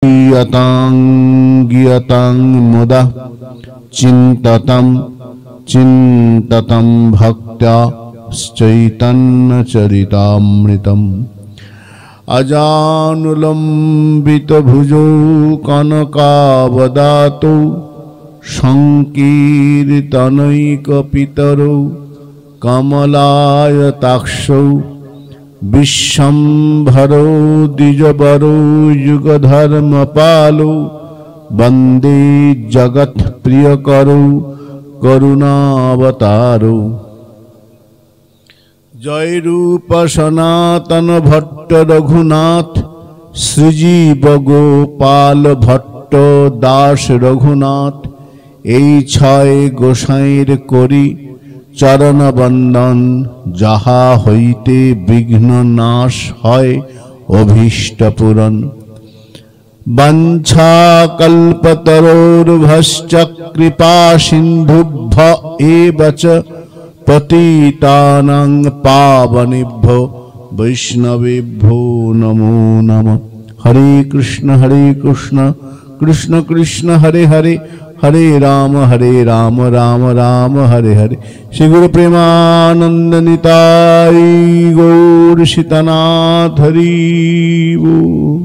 गीयतां गीयतां मुदा चिन्ततं चिन्ततं भक्त्या चैतन्यचरितामृतम् अजानुलम्बितभुजौ कनकावदातौ संकीर्तनैकपितरौ कमलायताक्षौ विश्वम्भरो द्विजवरो युगधर्मपालो वन्दे जगत्प्रियकरो करुणावतारो। जय रूप सनातन भट्ट रघुनाथ श्रीजीव गोपाल भट्ट दास रघुनाथ এই ছয় গোসাইয়ের করি চরণ বন্দন যাহা হইতে বিঘ্ন নাশ হয় অভীষ্ট পূরণ। বাঞ্ছা কল্পতরোর্ভশ্চ কৃপা সিন্ধুভ্য এব চ পতিতানাং পাবনেভ্যো বৈষ্ণবেভ্যো নমো নমঃ। হরে কৃষ্ণ কৃষ্ণ কৃষ্ণ হরে হরে हरे राम राम राम हरे हरे। श्री गुरु प्रेमानंद निताय गौर सीतानाथ हरि बोल।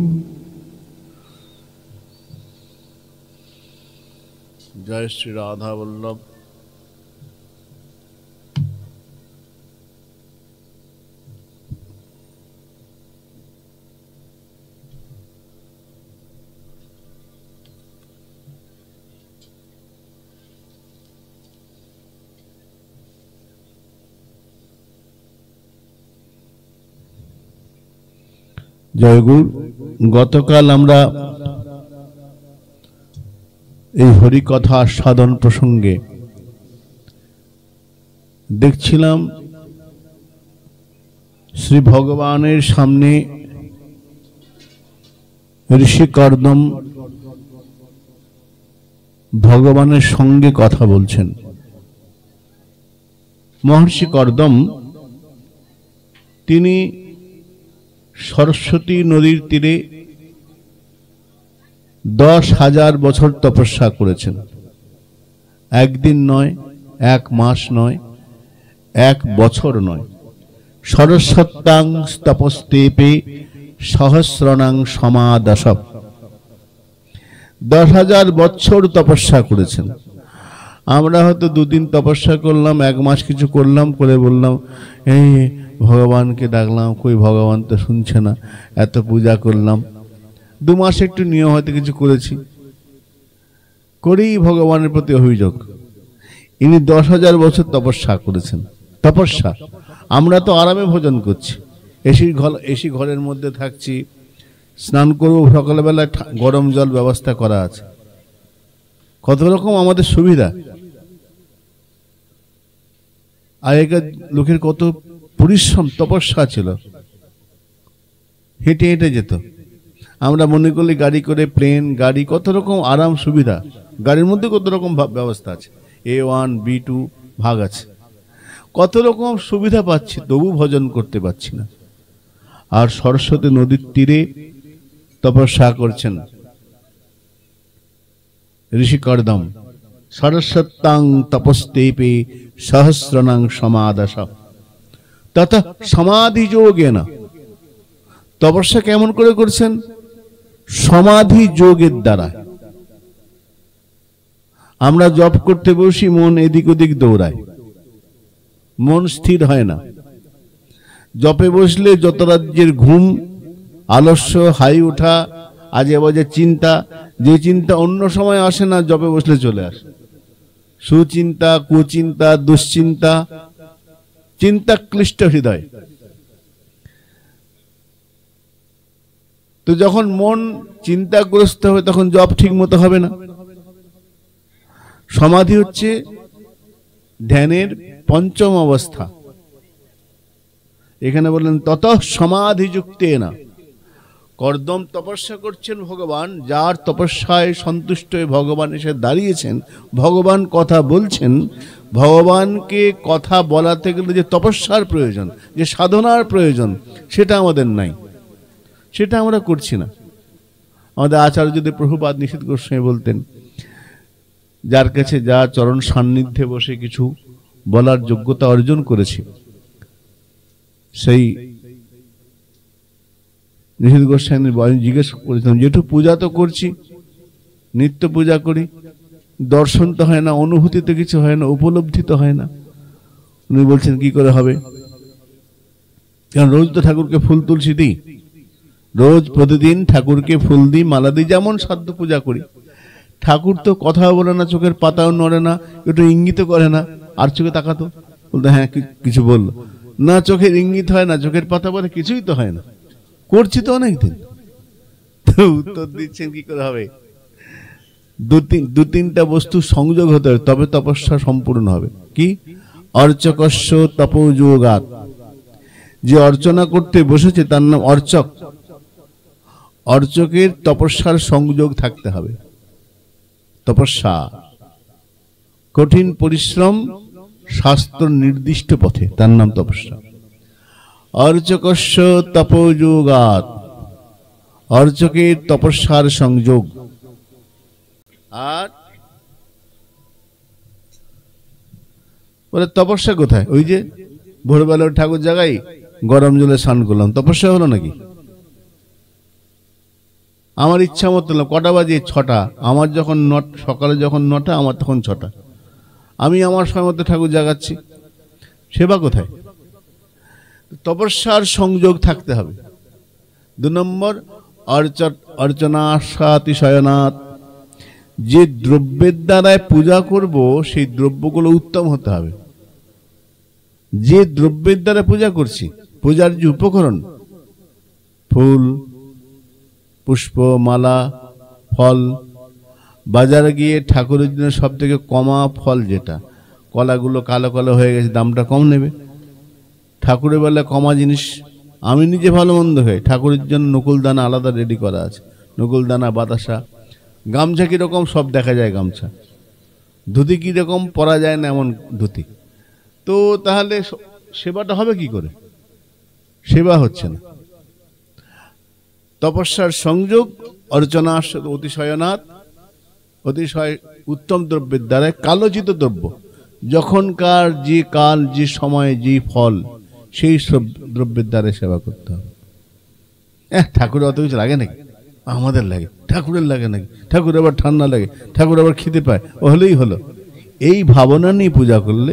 जय श्री राधा वल्लभ। জয়গুরু, গতকাল আমরা এই হরিকথা সাধন প্রসঙ্গে দেখছিলাম শ্রী ভগবানের সামনে ঋষি কর্দম ভগবানের সঙ্গে কথা বলছেন। মহর্ষি কর্দম তিনি সরস্বতী নদীর তীরে 10,000 বছর তপস্যা করেছেন। একদিন নয়, এক মাস নয়, এক বছর নয়। সরস্বত্যাং তপস্তেপে সহস্রণাং সমাদশ। 10,000 বছর তপস্যা করেছেন। আমরা হয়তো দুদিন তপস্যা করলাম, এক মাস কিছু করলাম, করে বললাম এই ভগবানকে ডাকলাম, কই ভগবান তো শুনছে না, এত পূজা করলাম, 2 মাস একটু নিয়ম হয়তো কিছু করেছি, করেই ভগবানের প্রতি অভিযোগ। ইনি 10,000 বছর তপস্যা করেছেন। তপস্যা, আমরা তো আরামে ভোজন করছি, এসি ঘরের মধ্যে থাকছি, স্নান করবো সকালবেলা, গরম জল ব্যবস্থা করা আছে, কত রকম আমাদের সুবিধা। আগেকার লোকের কত পরিশ্রম, তপস্যা ছিল, হেঁটে হেঁটে যেত। আমরা মনে করলে গাড়ি করে, প্লেন গাড়ি, কত রকম আরাম সুবিধা, গাড়ির মধ্যে কত রকম ব্যবস্থা আছে, A1 B2 ভাগ আছে, কত রকম সুবিধা পাচ্ছি, তবু ভজন করতে পারছি না। আর সরস্বতী নদীর তীরে তপস্যা করছেন ঋষি কর্দম। সরস্বত্যাং তপস্তেপে সহস্রণাং সমাদশ তথা সমাধি যোগেন। তপস্যা কেমন করে করছেন? সমাধি যোগের দ্বারা। আমরা জপ করতে বসি, মন এদিক ওদিক দৌড়ায়, মন স্থির হয় না। জপে বসলে যত রাজ্যের ঘুম, আলস্য, হাই ওঠা, আজে বাজে চিন্তা, যে চিন্তা অন্য সময় আসে না, জপে বসলে চলে আসে। সুচিন্তা, কুচিন্তা, দুশ্চিন্তা, চিন্তা ক্লিষ্ট হৃদয়। তো যখন মন চিন্তাগ্রস্ত হবে তখন জপ ঠিক মতো হবে না। সমাধি হচ্ছে ধ্যানের পঞ্চম অবস্থা। এখানে বললেন তত সমাধি যুক্তে না। কর্দম তপস্যা করছেন ভগবান, যার তপস্যায় সন্তুষ্ট হয়ে ভগবান এসে দাঁড়িয়েছেন, ভগবান কথা বলছেন। ভগবানকে কথা বলাতে গেলে যে তপস্যার প্রয়োজন, যে সাধনার প্রয়োজন, সেটা আমাদের নাই, সেটা আমরা করছি না। আমাদের আচার্যদেব প্রভুপাদ নিষেধ গোস্বামী বলতেন, যার কাছে যা চরণ সান্নিধ্যে বসে কিছু বলার যোগ্যতা অর্জন করেছে, সেই নিষেধ গোস্বামী জিজ্ঞেস করেছিলাম, যেটু পূজা তো করছি, নিত্য পূজা করি, দর্শন তো হয় না, অনুভূতি তো কিছু হয় না, উপলব্ধি তো হয় না। উনি বলছেন কি করে হবে? কারণ রোজ তো ঠাকুরকে ফুল তুলসী দিই, রোজ প্রতিদিন ঠাকুরকে ফুল দিই, মালা দিই, যেমন সাধ্য পূজা করি। ঠাকুর তো কথা বলে না, চোখের পাতাও নড়ে না, একটু ইঙ্গিত করে না, আর চোখে তাকাতো, বলতো হ্যাঁ কিছু বললো না, চোখের ইঙ্গিত হয় না, চোখের পাতা বলে কিছুই তো হয় না, করছি তো অনেকদিন। তো উত্তর দিচ্ছেন কি করে হবে? দু তিনটা বস্তু সংযোগ হতে হবে, তবে তপস্যা সম্পূর্ণ হবে। কি? অর্চকস্য তপোযোগাৎ, যে অর্চনা করতে বসেছে তার নাম অর্চক, অর্চকের তপস্যার সংযোগ থাকতে হবে। তপস্যা কঠিন পরিশ্রম শাস্ত্র নির্দিষ্ট পথে, তার নাম তপস্যা। অর্চকস্য তপোযোগাৎ, অর্চকের তপস্যার সংযোগ। আর বলে তপস্যা কোথায়? ওই যে ভোরবেলা ঠাকুর জাগাই, গরম জলে স্নান করলাম, তপস্যা হলো নাকি? আমার ইচ্ছা মতো কটা বাজে? 6টা। আমার যখন সকালে যখন 9টা, আমার তখন 6টা। আমি আমার সময় মতো ঠাকুর জাগাচ্ছি, সেবা কোথায়? তপস্যার সংযোগ থাকতে হবে। 2 নম্বর, অর্চনাশাতিশয়নাৎ, যে দ্রব্যের দ্বারায় পূজা করব সেই দ্রব্যগুলো উত্তম হতে হবে। যে দ্রব্যের দ্বারা পূজা করছি, পূজার যে উপকরণ, ফুল, পুষ্প, মালা, ফল, বাজারে গিয়ে ঠাকুরের জন্য সব থেকে কমা ফল যেটা, কলাগুলো কালো কালো হয়ে গেছে, দামটা কম নেবে। ঠাকুরের বেলা কমা জিনিস, আমি নিজে ভালো মন্দ হয়ে ঠাকুরের জন্য নকুলদানা আলাদা রেডি করা আছে, নকুলদানা, বাতাসা, গামছা কিরকম সব দেখা যায়, গামছা, ধুতি কিরকম পরা যায় না এমন ধুতি। তো তাহলে সেবাটা হবে কি করে? সেবা হচ্ছে না। তপস্যার সংযোগ, অর্চনা অতিশয়নাৎ, অতিশয় উত্তম দ্রব্যের দ্বারা, কালোচিত দ্রব্য, যখনকার যে কাল, যে সময়, যে ফল, সেই সব দ্রব্যের দ্বারা সেবা করতে হবে। ঠাকুরের অত কিছু লাগে নাকি? আমাদের লাগে, ঠাকুরের লাগে নাকি? ঠাকুর আবার ঠান্ডা লাগে, ঠাকুর আবার খিদে পায়, ও হলেই হলো। এই ভাবনা নিয়ে পূজা করলে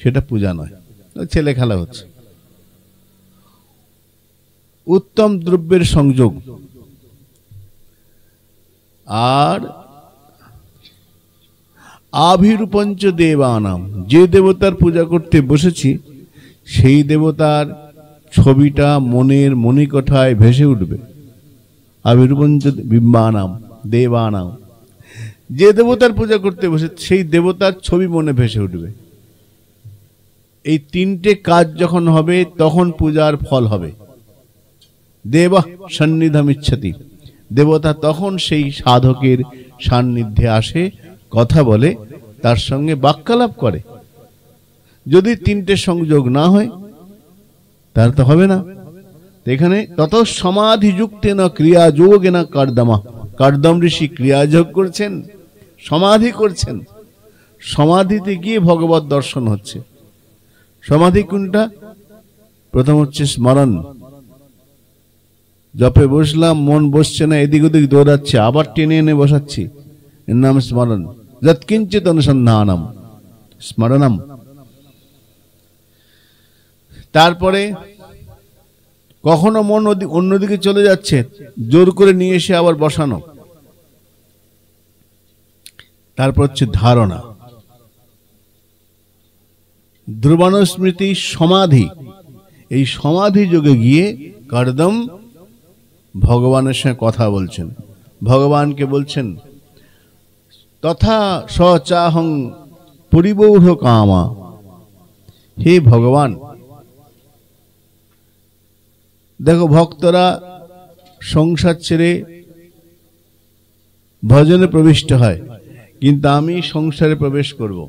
সেটা পূজা নয়, ছেলে খেলা হচ্ছে। উত্তম দ্রব্যের সংযোগ। আর আবির্পঞ্চ দেবানাম, যে দেবতার পূজা করতে বসেছি সেই দেবতার ছবিটা মনের মণিকোঠায় ভেসে উঠবে। আবির্পঞ্চ বিম্বানাম দেবানাম, যে দেবতার পূজা করতে বসে সেই দেবতার ছবি মনে ভেসে উঠবে। এই 3টে কাজ যখন হবে তখন পূজার ফল হবে। দেব সন্নিধাম ইচ্ছতি, দেবতা তখন সেই সাধকের সান্নিধ্যে আসে, কথা বলে, তার সঙ্গে বাক্যালাপ করে। যদি 3টে সংযোগ না হয় তাহলে তো হবে না। এখানে তত সমাধিযুক্তে না ক্রিয়াযোগে না কার্দমা, কার্দম ঋষি ক্রিয়াযোগ করছেন, সমাধি করছেন। সমাধিতে গিয়ে ভগবত দর্শন হচ্ছে। সমাধি কোনটা? প্রথম হচ্ছে স্মরণ। জপে বসলাম, মন বসছে না, এদিক ওদিক দৌড়াচ্ছে, আবার টেনে এনে বসাচ্ছি, এর নাম স্মরণ। যৎকিঞ্চিৎ অনুসন্ধানম স্মরণম। তারপরে কখনো মন অন্যদিকে চলে যাচ্ছে, জোর করে নিয়ে এসে আবার বসানো। তারপর হচ্ছে ধারণা, ধ্রুবানুস্মৃতি, সমাধি। এই সমাধি যোগে গিয়ে কার্দম ভগবানের সঙ্গে কথা বলছেন, ভগবানকে বলছেন তথা সচাহং পরিবৌঢ় কামা, হে ভগবান। দেখো, ভক্তরা সংসার ছেড়ে ভজনে প্রবিষ্ট হয়, কিন্তু আমি সংসারে প্রবেশ করব,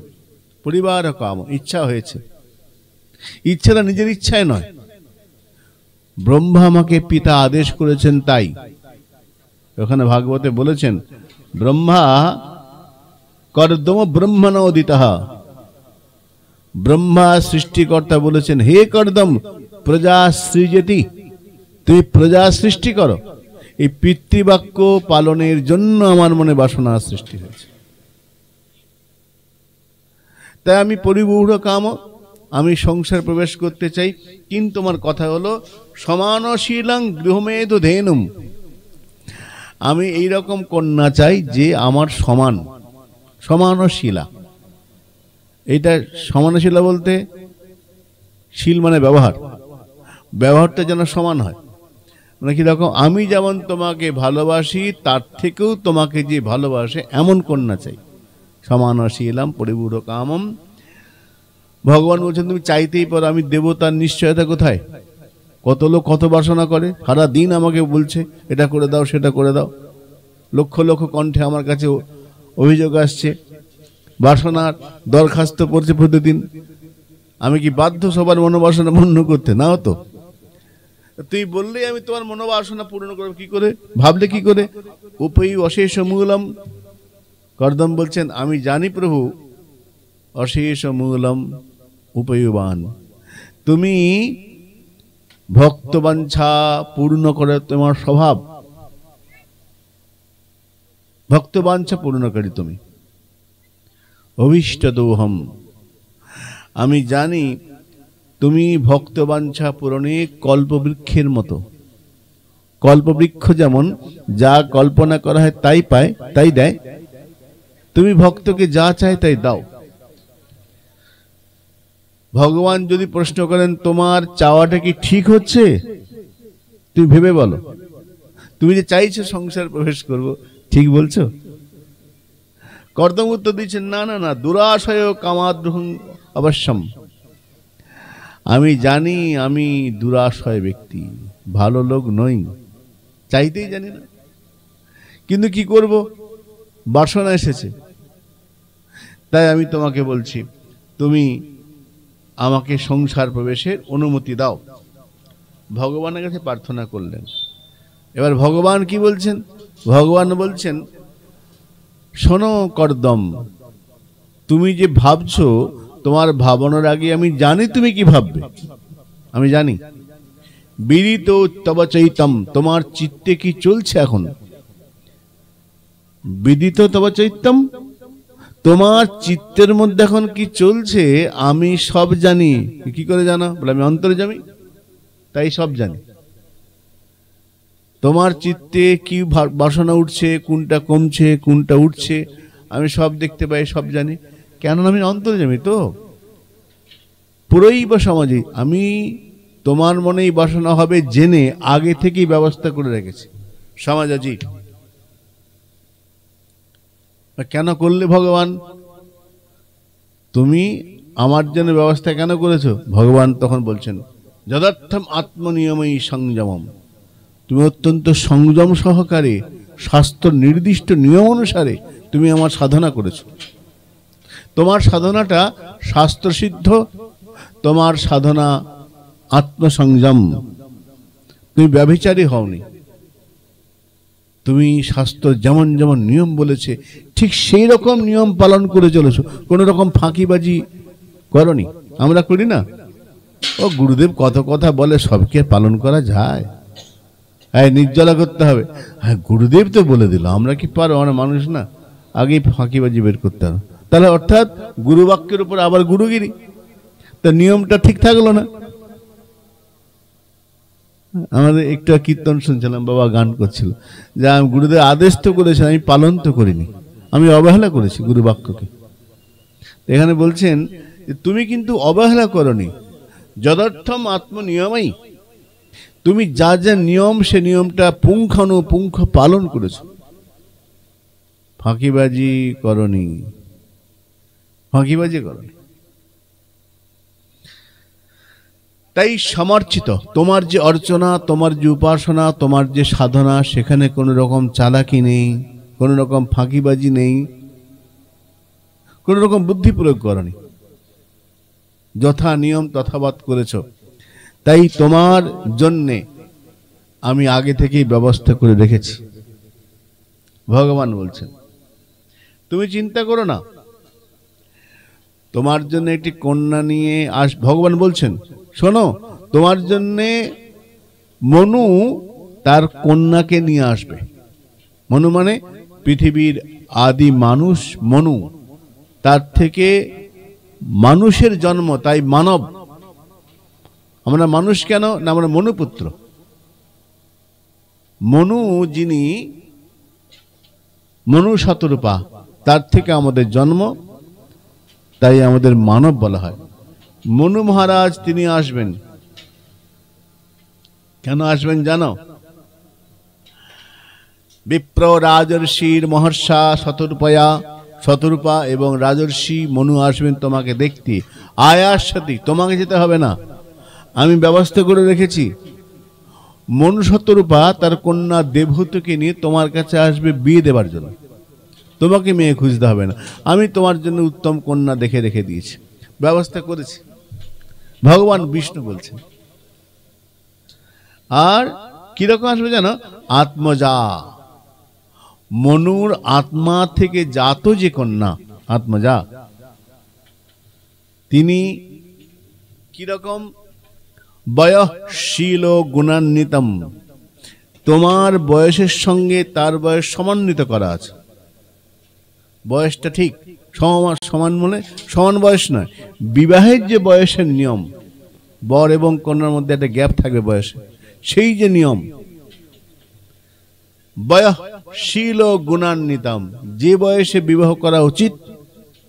পরিবার কাম, ইচ্ছা হয়েছে। ইচ্ছাটা নিজের ইচ্ছায় নয়, ব্রহ্মা আমাকে পিতা আদেশ করেছেন, তাই ওখানে ভাগবতে বলেছেন ব্রহ্মা কর্দম ব্রহ্মণ উদিতঃ, ব্রহ্মা সৃষ্টিকর্তা বলেছেন হে কর্দম প্রজা সৃজতি, তুমি প্রজা সৃষ্টি করো। এই পিতৃবাক্য পালনের জন্য আমার মনে বাসনা সৃষ্টি হয়েছে। তাই আমি পরিবূঢ় কাম, আমি সংসার প্রবেশ করতে চাই, কিন্তু আমার কথা হলো সমানশীলং গৃহমেধু ধেনুম, আমি এইরকম কন্যা চাই যে আমার সমান, সমানশীলা। এইটা সমানশীলা বলতে শীল মানে ব্যবহার, ব্যবহারটা যেন সমান হয়। মানে কিরকম, আমি যেমন তোমাকে ভালোবাসি তার থেকেও তোমাকে যে ভালোবাসে এমন কন্যা চাই। সমানশীলাম পরিবূঢ় কামম। ভগবান বলছেন তুমি চাইতেই পারো, আমি দেব, তার নিশ্চয়তা কোথায়? কত লোক কত বাসনা করে, সারা দিন আমাকে বলছে এটা করে দাও সেটা করে দাও, লক্ষ লক্ষ কণ্ঠে আমার কাছে অভিযোগ আসছে, বাসনার দরখাস্ত পড়ছে প্রতিদিন। আমি কি বাধ্য সবার মনোবাসনা পূর্ণ করতে? নাও তো। তুই বললেই আমি তোমার মনোবাসনা পূর্ণ করবো কি করে, ভাবলে কি করে? উপেয়ু অশেষ মূলম। কর্দম বলছেন আমি জানি প্রভু, অশেষ মূলম উপেয়বান, তুমি ভক্তবাঞ্ছা পূর্ণ করে তোমার স্বভাব, ভক্তবাঞ্ছা পূর্ণকারী তুমি। অভীষ্ট দোহম, আমি জানি তুমি ভক্তবাঞ্ছা পূরণে কল্পবৃক্ষের মতো। কল্পবৃক্ষ যেমন যা কল্পনা করা হয় তাই পায়, তাই দেয়, তুমি ভক্তকে যা চায় তাই দাও। ভগবান যদি প্রশ্ন করেন তোমার চাওয়াটা কি ঠিক হচ্ছে, তুমি ভেবে বলো, তুমি যে চাইছো সংসার প্রবেশ করব, ঠিক বলছো? কর্দম উত্তর দিচ্ছেন না না না, দুরাশয় কামাদ্রুহং অবশ্যম, আমি জানি আমি দুরাশয় ব্যক্তি, ভালো লোক নই, চাইতেই জানি না, কিন্তু কি করব, বাসনা এসেছে। তাই আমি তোমাকে বলছি তুমি আমাকে সংসার প্রবেশের অনুমতি দাও। ভগবানের কাছে প্রার্থনা করলেন। এবার ভগবান কি বলছেন? ভগবান বলছেন শোনো কর্দম, তুমি যে ভাবছো, তোমার ভাবনার আগে আমি জানি তুমি কি ভাববে, আমি জানি। বিদিত তব চৈতম, তোমার চিত্তে কি চলছে এখন। বিদিত তব চৈতম, তোমার চিত্তের মধ্যে এখন কি চলছে আমি সব জানি। কি করে জানো? বলে আমি অন্তর্যামী, তাই সব জানি। তোমার চিত্তে কি বাসনা উঠছে, কোনটা কমছে, কোনটা উঠছে, আমি সব দেখতে পাই, সব জানি। কেন? আমি অন্তর্যামী তো। পুরোই বা সমাজে আমি তোমার মনেই বাসনা হবে জেনে আগে থেকেই ব্যবস্থা করে রেখেছি। সমাজ আজি কেন করলে ভগবান? তুমি আমার জন্য ব্যবস্থা কেন করেছো? ভগবান তখন বলছেন যদার্থম আত্মনিয়মই সংযমম, তুমি অত্যন্ত সংযম সহকারে শাস্ত্র নির্দিষ্ট নিয়ম অনুসারে তুমি আমার সাধনা করেছো। তোমার সাধনাটা শাস্ত্রসিদ্ধ, তোমার সাধনা আত্মসংযম, তুমি ব্যভিচারী হওনি। তুমি শাস্ত্র যেমন যেমন নিয়ম বলেছে ঠিক সেই রকম নিয়ম পালন করে চলেছো, কোন রকম ফাঁকিবাজি করনি। আমরা করি না, ও গুরুদেব কত কথা বলে, সবকে পালন করা যায়? হ্যাঁ, নির্জলা করতে হবে, হ্যাঁ গুরুদেব তো বলে দিল, আমরা কি পারো? আমরা মানুষ না, আগেই ফাঁকিবাজি বের করতে হবে। তাহলে অর্থাৎ গুরু বাক্যের উপর আবার গুরুগিরি, তা নিয়মটা ঠিক থাকলো না। আমাদের একটু কীর্তন শুনছিলাম, বাবা গান করছিল যে আমি গুরুদেব আদেশ তো করেছেন, আমি পালন তো করিনি, আমি অবহেলা করেছি গুরু বাক্যকে। এখানে বলছেন যে তুমি কিন্তু অবহেলা করনি, যদার্থম আত্মনিয়মই, তুমি যা যা নিয়ম সে নিয়মটা পুঙ্খানুপুঙ্খ পালন করেছ, ফাঁকিবাজি করনি, ফাঁকিবাজি করনি। তাই সমর্চিত তোমার যে অর্চনা, তোমার যে উপাসনা, তোমার যে সাধনা, সেখানে কোনো রকম চালাকি নেই, কোনো রকম ফাঁকিবাজি নেই, কোনো রকম বুদ্ধি প্রয়োগ করনি, যথা নিয়ম তথাবাদ করেছ। তাই তোমার জন্যে আমি আগে থেকেই ব্যবস্থা করে রেখেছি। ভগবান বলছেন তুমি চিন্তা করো না, তোমার জন্য একটি কন্যা নিয়ে ভগবান বলছেন শোনো, তোমার জন্যে মনু তার কন্যাকে নিয়ে আসবে। মনু মানে পৃথিবীর আদি মানুষ মনু, তার থেকে মানুষের জন্ম, তাই মানব। আমরা মানুষ কেন না, আমরা মনুপুত্র। মনু যিনি মনু শতরূপা, তার থেকে আমাদের জন্ম, তাই আমাদের মানব বলা হয়। মনু মহারাজ তিনি আসবেন। কেন আসবেন জানো? বিপ্র রাজর্ষির মহর্ষা শতরূপা এবং রাজর্ষি মনু আসবেন তোমাকে দেখতে। আয়াসতি, তোমাকে যেতে হবে না, আমি ব্যবস্থা করে রেখেছি। মনু শতরূপা তার কন্যা দেবহূতিকে নিয়ে তোমার কাছে আসবে বিয়ে দেবার জন্য। তোমাকে মেয়ে খুঁজতে হবে না, আমি তোমার জন্য উত্তম কন্যা দেখে রেখে দিয়েছি, ব্যবস্থা করেছি। ভগবান বিষ্ণু বলছেন। আর কিরকম আসবে জানো? আত্মজা, মনুর আত্মা থেকে জাত যে কন্যা আত্মজা, তিনি কিরকম? বয়ঃশীল গুণান্বিতম, তোমার বয়সের সঙ্গে তার বয়স সমন্বিত করা আছে। বয়সটা ঠিক সমান মানে সমান বয়স নয়, বিবাহের যে বয়সের নিয়ম, বর এবং কন্যার মধ্যে একটা গ্যাপ থাকবে বয়সে, সেই যে নিয়ম। বয়ঃশীল গুণান্বিতম, যে বয়সে বিবাহ করা উচিত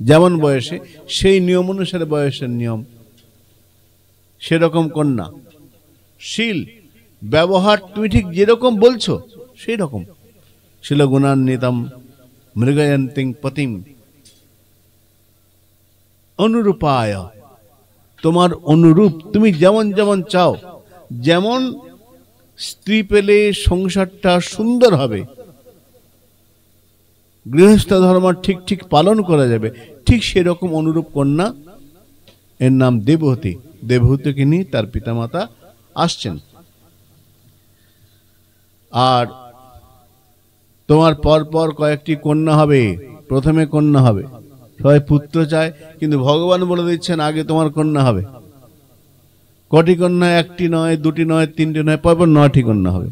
যেমন বয়সে, সেই নিয়ম অনুসারে বয়সের নিয়ম, সেরকম কন্যা। শীল, ব্যবহার তুমি ঠিক যেরকম বলছো সেই রকম। শীল গুণান্বিতম মৃগয়ন্তিং পতিম অনুরূপায়, তোমার অনুরূপ, তুমি যেমন যেমন চাও, যেমন স্ত্রী পেলে সংসারটা সুন্দর হবে, গৃহস্থ ধর্ম ঠিক ঠিক পালন করা যাবে, ঠিক সেরকম অনুরূপ কন্যা, এর নাম দেবহূতি। দেবহূতিকে নিয়ে তার পিতামাতা আসছেন। আর তোমার পরপর কয়েকটি কন্যা হবে, প্রথমে কন্যা হবে। সবাই পুত্র চায়, কিন্তু ভগবান বলে দিচ্ছেন আগে তোমার কন্যা হবে। কটি কন্যা? একটি নয়, দুটি নয়, তিনটি নয়, পরপর 9টি কন্যা হবে।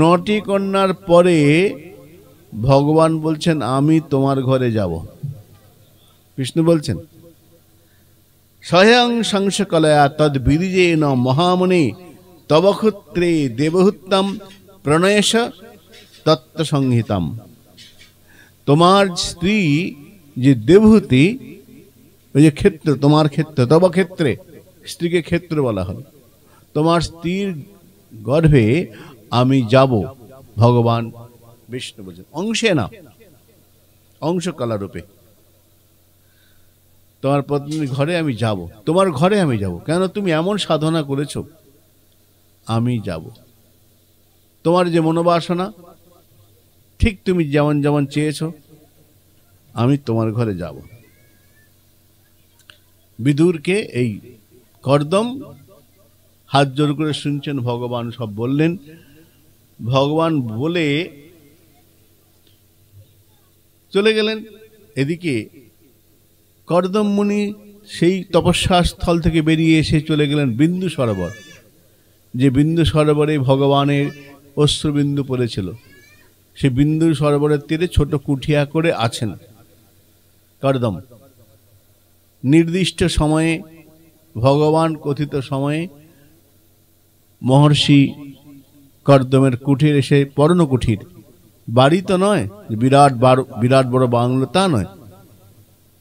9টি কন্যার পরে ভগবান বলছেন আমি তোমার ঘরে যাব। বিষ্ণু বলছেন স্বয়ং সংসকলয়া তদ বিরিজেন মহামুনি তব ক্ষত্রে দেবহূত্যম প্রণয়েশ তত্ত্ব সংহিতাম। তোমার স্ত্রী যে দেবহূতি, ওই যে ক্ষেত্র, তোমার ক্ষেত্র, তব ক্ষেত্রে, স্ত্রীকে ক্ষেত্র বলা হল। তোমার স্ত্রীর গর্ভে আমি যাব, ভগবান বিষ্ণু বলছেন। অংশে না, অংশকলা রূপে তোমার পত্নীর ঘরে আমি যাব, তোমার ঘরে আমি যাব। কেন? তুমি এমন সাধনা করেছ, আমি যাব। তোমার যে মনোবাসনা, ঠিক তুমি যেমন যেমন চেয়েছ, আমি তোমার ঘরে যাব। বিদুরকে এই কর্দম হাত জোর করে শুনছেন, ভগবান সব বললেন। ভগবান বলে চলে গেলেন। এদিকে কর্দম মুনি সেই তপস্যা স্থল থেকে বেরিয়ে এসে চলে গেলেন বিন্দু সরোবর, যে বিন্দু সরোবরে ভগবানের অশ্রুবিন্দু পড়েছিল। সে বিন্দু সরোবরের তীরে ছোট কুঠিয়া করে আছেন কর্দম। নির্দিষ্ট সময়ে ভগবান কথিত সময়ে মহর্ষি কর্দমের কুঠির এসে, পর্ণকুঠির, বাড়ি তো নয়, বিরাট বড় বাংলো তা নয়,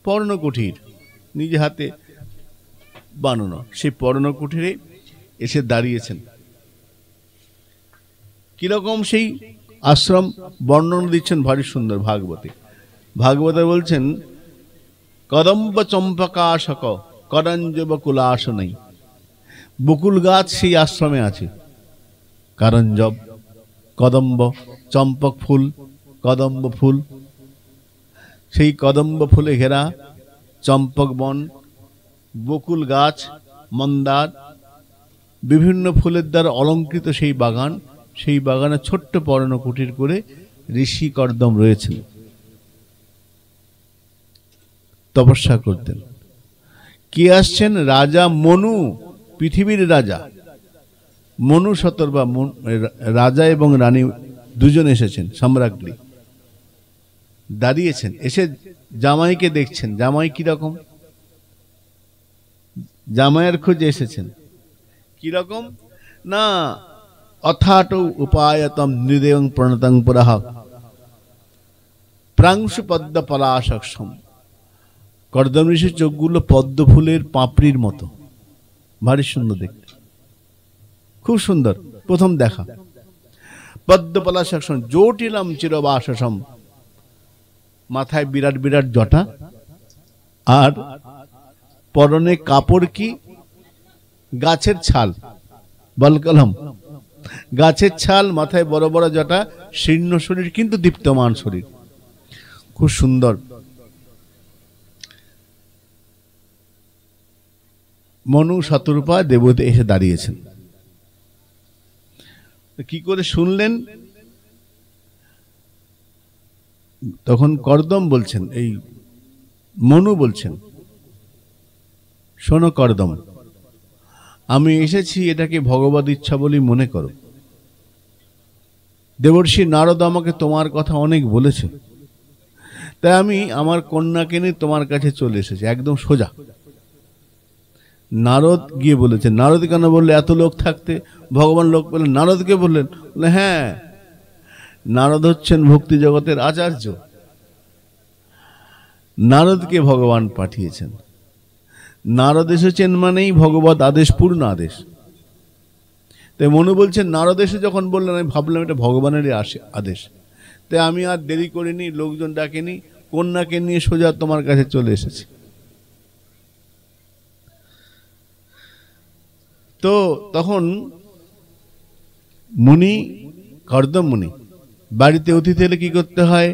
পর্ণকুঠির নিজে হাতে বানানো, সেই পর্ণকুঠিরে এসে দাঁড়িয়েছেন। কিরকম সেই আশ্রম বর্ণনা দিচ্ছেন ভারী সুন্দর ভাগবতে। ভাগবতে বলছেন কদম্ব চম্পকাশক করঞ্জব কুলাসনই, বকুল গাছ সেই আশ্রমে আছে। করঞ্জব, কদম্ব, চম্পক ফুল, কদম্ব ফুল, সেই কদম্ব ফুলে ঘেরা চম্পক বন, বকুল গাছ, মন্দার, বিভিন্ন ফুলের দ্বারা অলঙ্কৃত সেই বাগান। সেই বাগানে ছোট্ট পর্ণকুটির করে ঋষি কর্দম রয়েছেন, তপস্যা করতেন। কে আসছেন? রাজা মনু, পৃথিবীর রাজা মনু শতর্বা, রাজা এবং রানী দুজন এসেছেন, সম্রাজ্ঞী দাঁড়িয়েছেন, এসে জামাইকে দেখছেন। জামাই কিরকম? জামাইয়ের খোঁজে এসেছেন। কিরকম না, অথাট উপায়তম নিদেয়ং প্রণতং পুরঃ প্রাংশু পদ্ম পলাশম। কর্দম ঋষির চোখগুলো পদ্ম ফুলের পাপড়ির মতো, ভারী সুন্দর দেখতে, খুব সুন্দর। প্রথম দেখা পদ্ম পলাশম জটিলম চিরবাসম, মাথায় বিরাট বিরাট জটা, আর পরনে কাপড় কি? গাছের ছাল, বলকলম, গাছের ছাল, মাথায় বড় বড় জটা, শীর্ণ শরীর কিন্তু দীপ্তমান শরীর, খুব সুন্দর। মনু শতরূপা দেবতা এসে দাঁড়িয়েছেন। কি করে শুনলেন? তখন কর্দম বলছেন, এই মনু বলছেন, শোনো কর্দম, আমি এসেছি এটাকে ভগবত ইচ্ছা বলে মনে করো। দেবর্ষি নারদ আমাকে তোমার কথা অনেক বলেছে, তাই আমি আমার কন্যাকে নিয়ে তোমার কাছে চলে এসেছি, একদম সোজা। নারদ গিয়ে বলেছেন। নারদ কেন বললে? এত লোক থাকতে ভগবান লোক বললেন, নারদকে বললেন? বলে হ্যাঁ, নারদ হচ্ছেন ভক্তি জগতের আচার্য, নারদকে ভগবান পাঠিয়েছেন। নারদ এসেছেন মানেই ভগবত আদেশ, পূর্ণ আদেশ। তাই মনু বলছেন, নারদ এসে যখন বললেন, আমি ভাবলাম এটা ভগবানেরই আদেশ, তাই আমি আর দেরি করিনি, লোকজন ডাকেনি, কন্যাকে নিয়ে সোজা তোমার কাছে চলে এসেছি। তো তখন মুনি, কর্দম মুনি, বাড়িতে অতিথি এলে কি করতে হয়?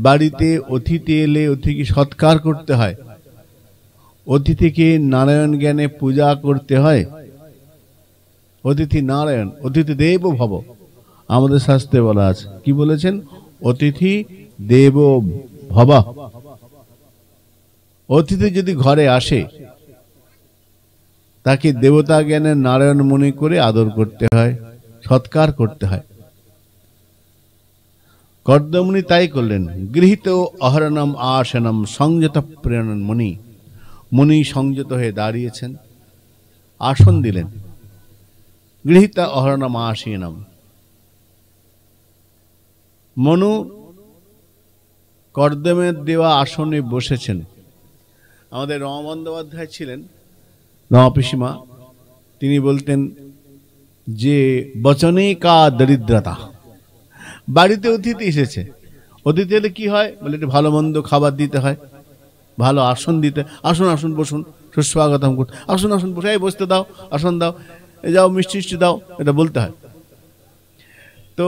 বাড়িতে অতিথি এলে অতিথিকে সৎকার করতে হয়, অতিথিকে নারায়ণ জ্ঞানে পূজা করতে হয়। অতিথি নারায়ণ, অতিথি দেব ভব, আমাদের শাস্ত্রে বলা আছে। কি বলেছেন? অতিথি দেব ভব। অতিথি যদি ঘরে আসে, তাকে দেবতা জ্ঞানের নারায়ণ মনে করে আদর করতে হয়, সৎকার করতে হয়। কর্দমুনি তাই করলেন। গৃহীত অহরণম আসনম সংযত প্রেরণ মুনি, মুনি সংযত হয়ে দাঁড়িয়েছেন, আসন দিলেন। গৃহীত অহরণম আসীনম, মনু কর্দমের দেওয়া আসনে বসেছেন। আমাদের রমা বন্দ্যোপাধ্যায় ছিলেন, রমা পিসিমা, তিনি বলতেন যে বচনে কা দরিদ্রতা। বাড়িতে অতিথি এসেছে, অতিথি এলে কি হয়? বলে একটু ভালো মন্দ খাবার দিতে হয়, ভালো আসন দিতে, আসুন আসুন বসুন, সুস্বাগতম করতে, আসুন আসুন বসে, এই বসতে দাও, আসন দাও, এ যাও মিষ্টি মিষ্টি দাও, এটা বলতে হয়। তো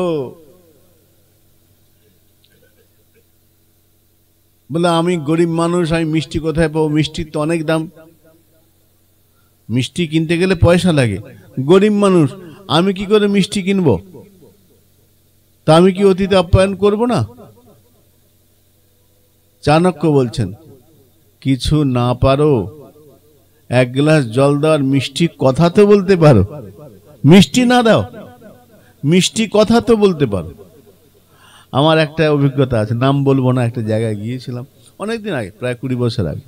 বলে আমি গরিব মানুষ, আমি মিষ্টি কোথায় পাবো? মিষ্টির তো অনেক দাম, মিষ্টি কিনতে গেলে পয়সা লাগে। গরিব মানুষ, আমি কি করে মিষ্টি কিনবো? তা আমি কি অতিথি আপ্যায়ন করব না? চাণক্য বলছেন, কিছু না পারো, এক গ্লাস জল দেওয়ার মিষ্টি কথা তো বলতে পারো, মিষ্টি না দাও, মিষ্টি কথা তো বলতে পারো। আমার একটা অভিজ্ঞতা আছে, নাম বলবো না। একটা জায়গায় গিয়েছিলাম অনেকদিন আগে, প্রায় 20 বছর আগে।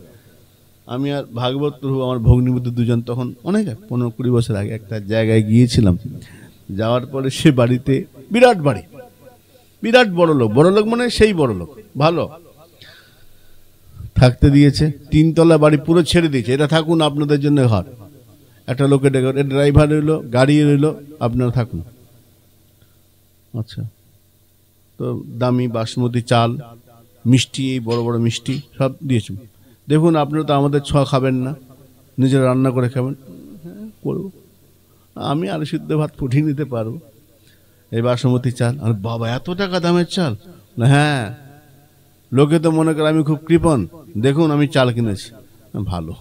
আমি আর ভাগবত প্রভু, আমার ভগ্নিপতি দুজন, তখন অনেক 15-20 বছর আগে একটা জায়গায় গিয়েছিলাম। যাওয়ার পরে সে বাড়িতে, বিরাট বাড়ি, বিরাট বড় লোক, বড় লোক মানে সেই বড় লোক, ভালো থাকতে দিয়েছে। 3 তলা বাড়ি পুরো ছেড়ে দিয়েছে, এটা থাকুন আপনাদের জন্য ঘর। একটা লোকে ডেকে, ড্রাইভার রইলো, গাড়ি রইলো, আপনারা থাকুন। আচ্ছা, তো দামি বাসমতি চাল, মিষ্টি, এই বড় বড় মিষ্টি সব দিয়েছে। দেখুন আপনারা তো আমাদের ছোঁয়া খাবেন না, নিজেরা রান্না করে খাবেন। হ্যাঁ করবো, আমি আলু সিদ্ধ ভাত ফুটিয়ে নিতে পারবো। এই বাসমতি চাল, আর বাবা এত টাকা দামের চাল? হ্যাঁ, লোকে তো মনে করে আমি খুব কৃপণ, দেখুন আমি চাল কিনেছি। ভালো,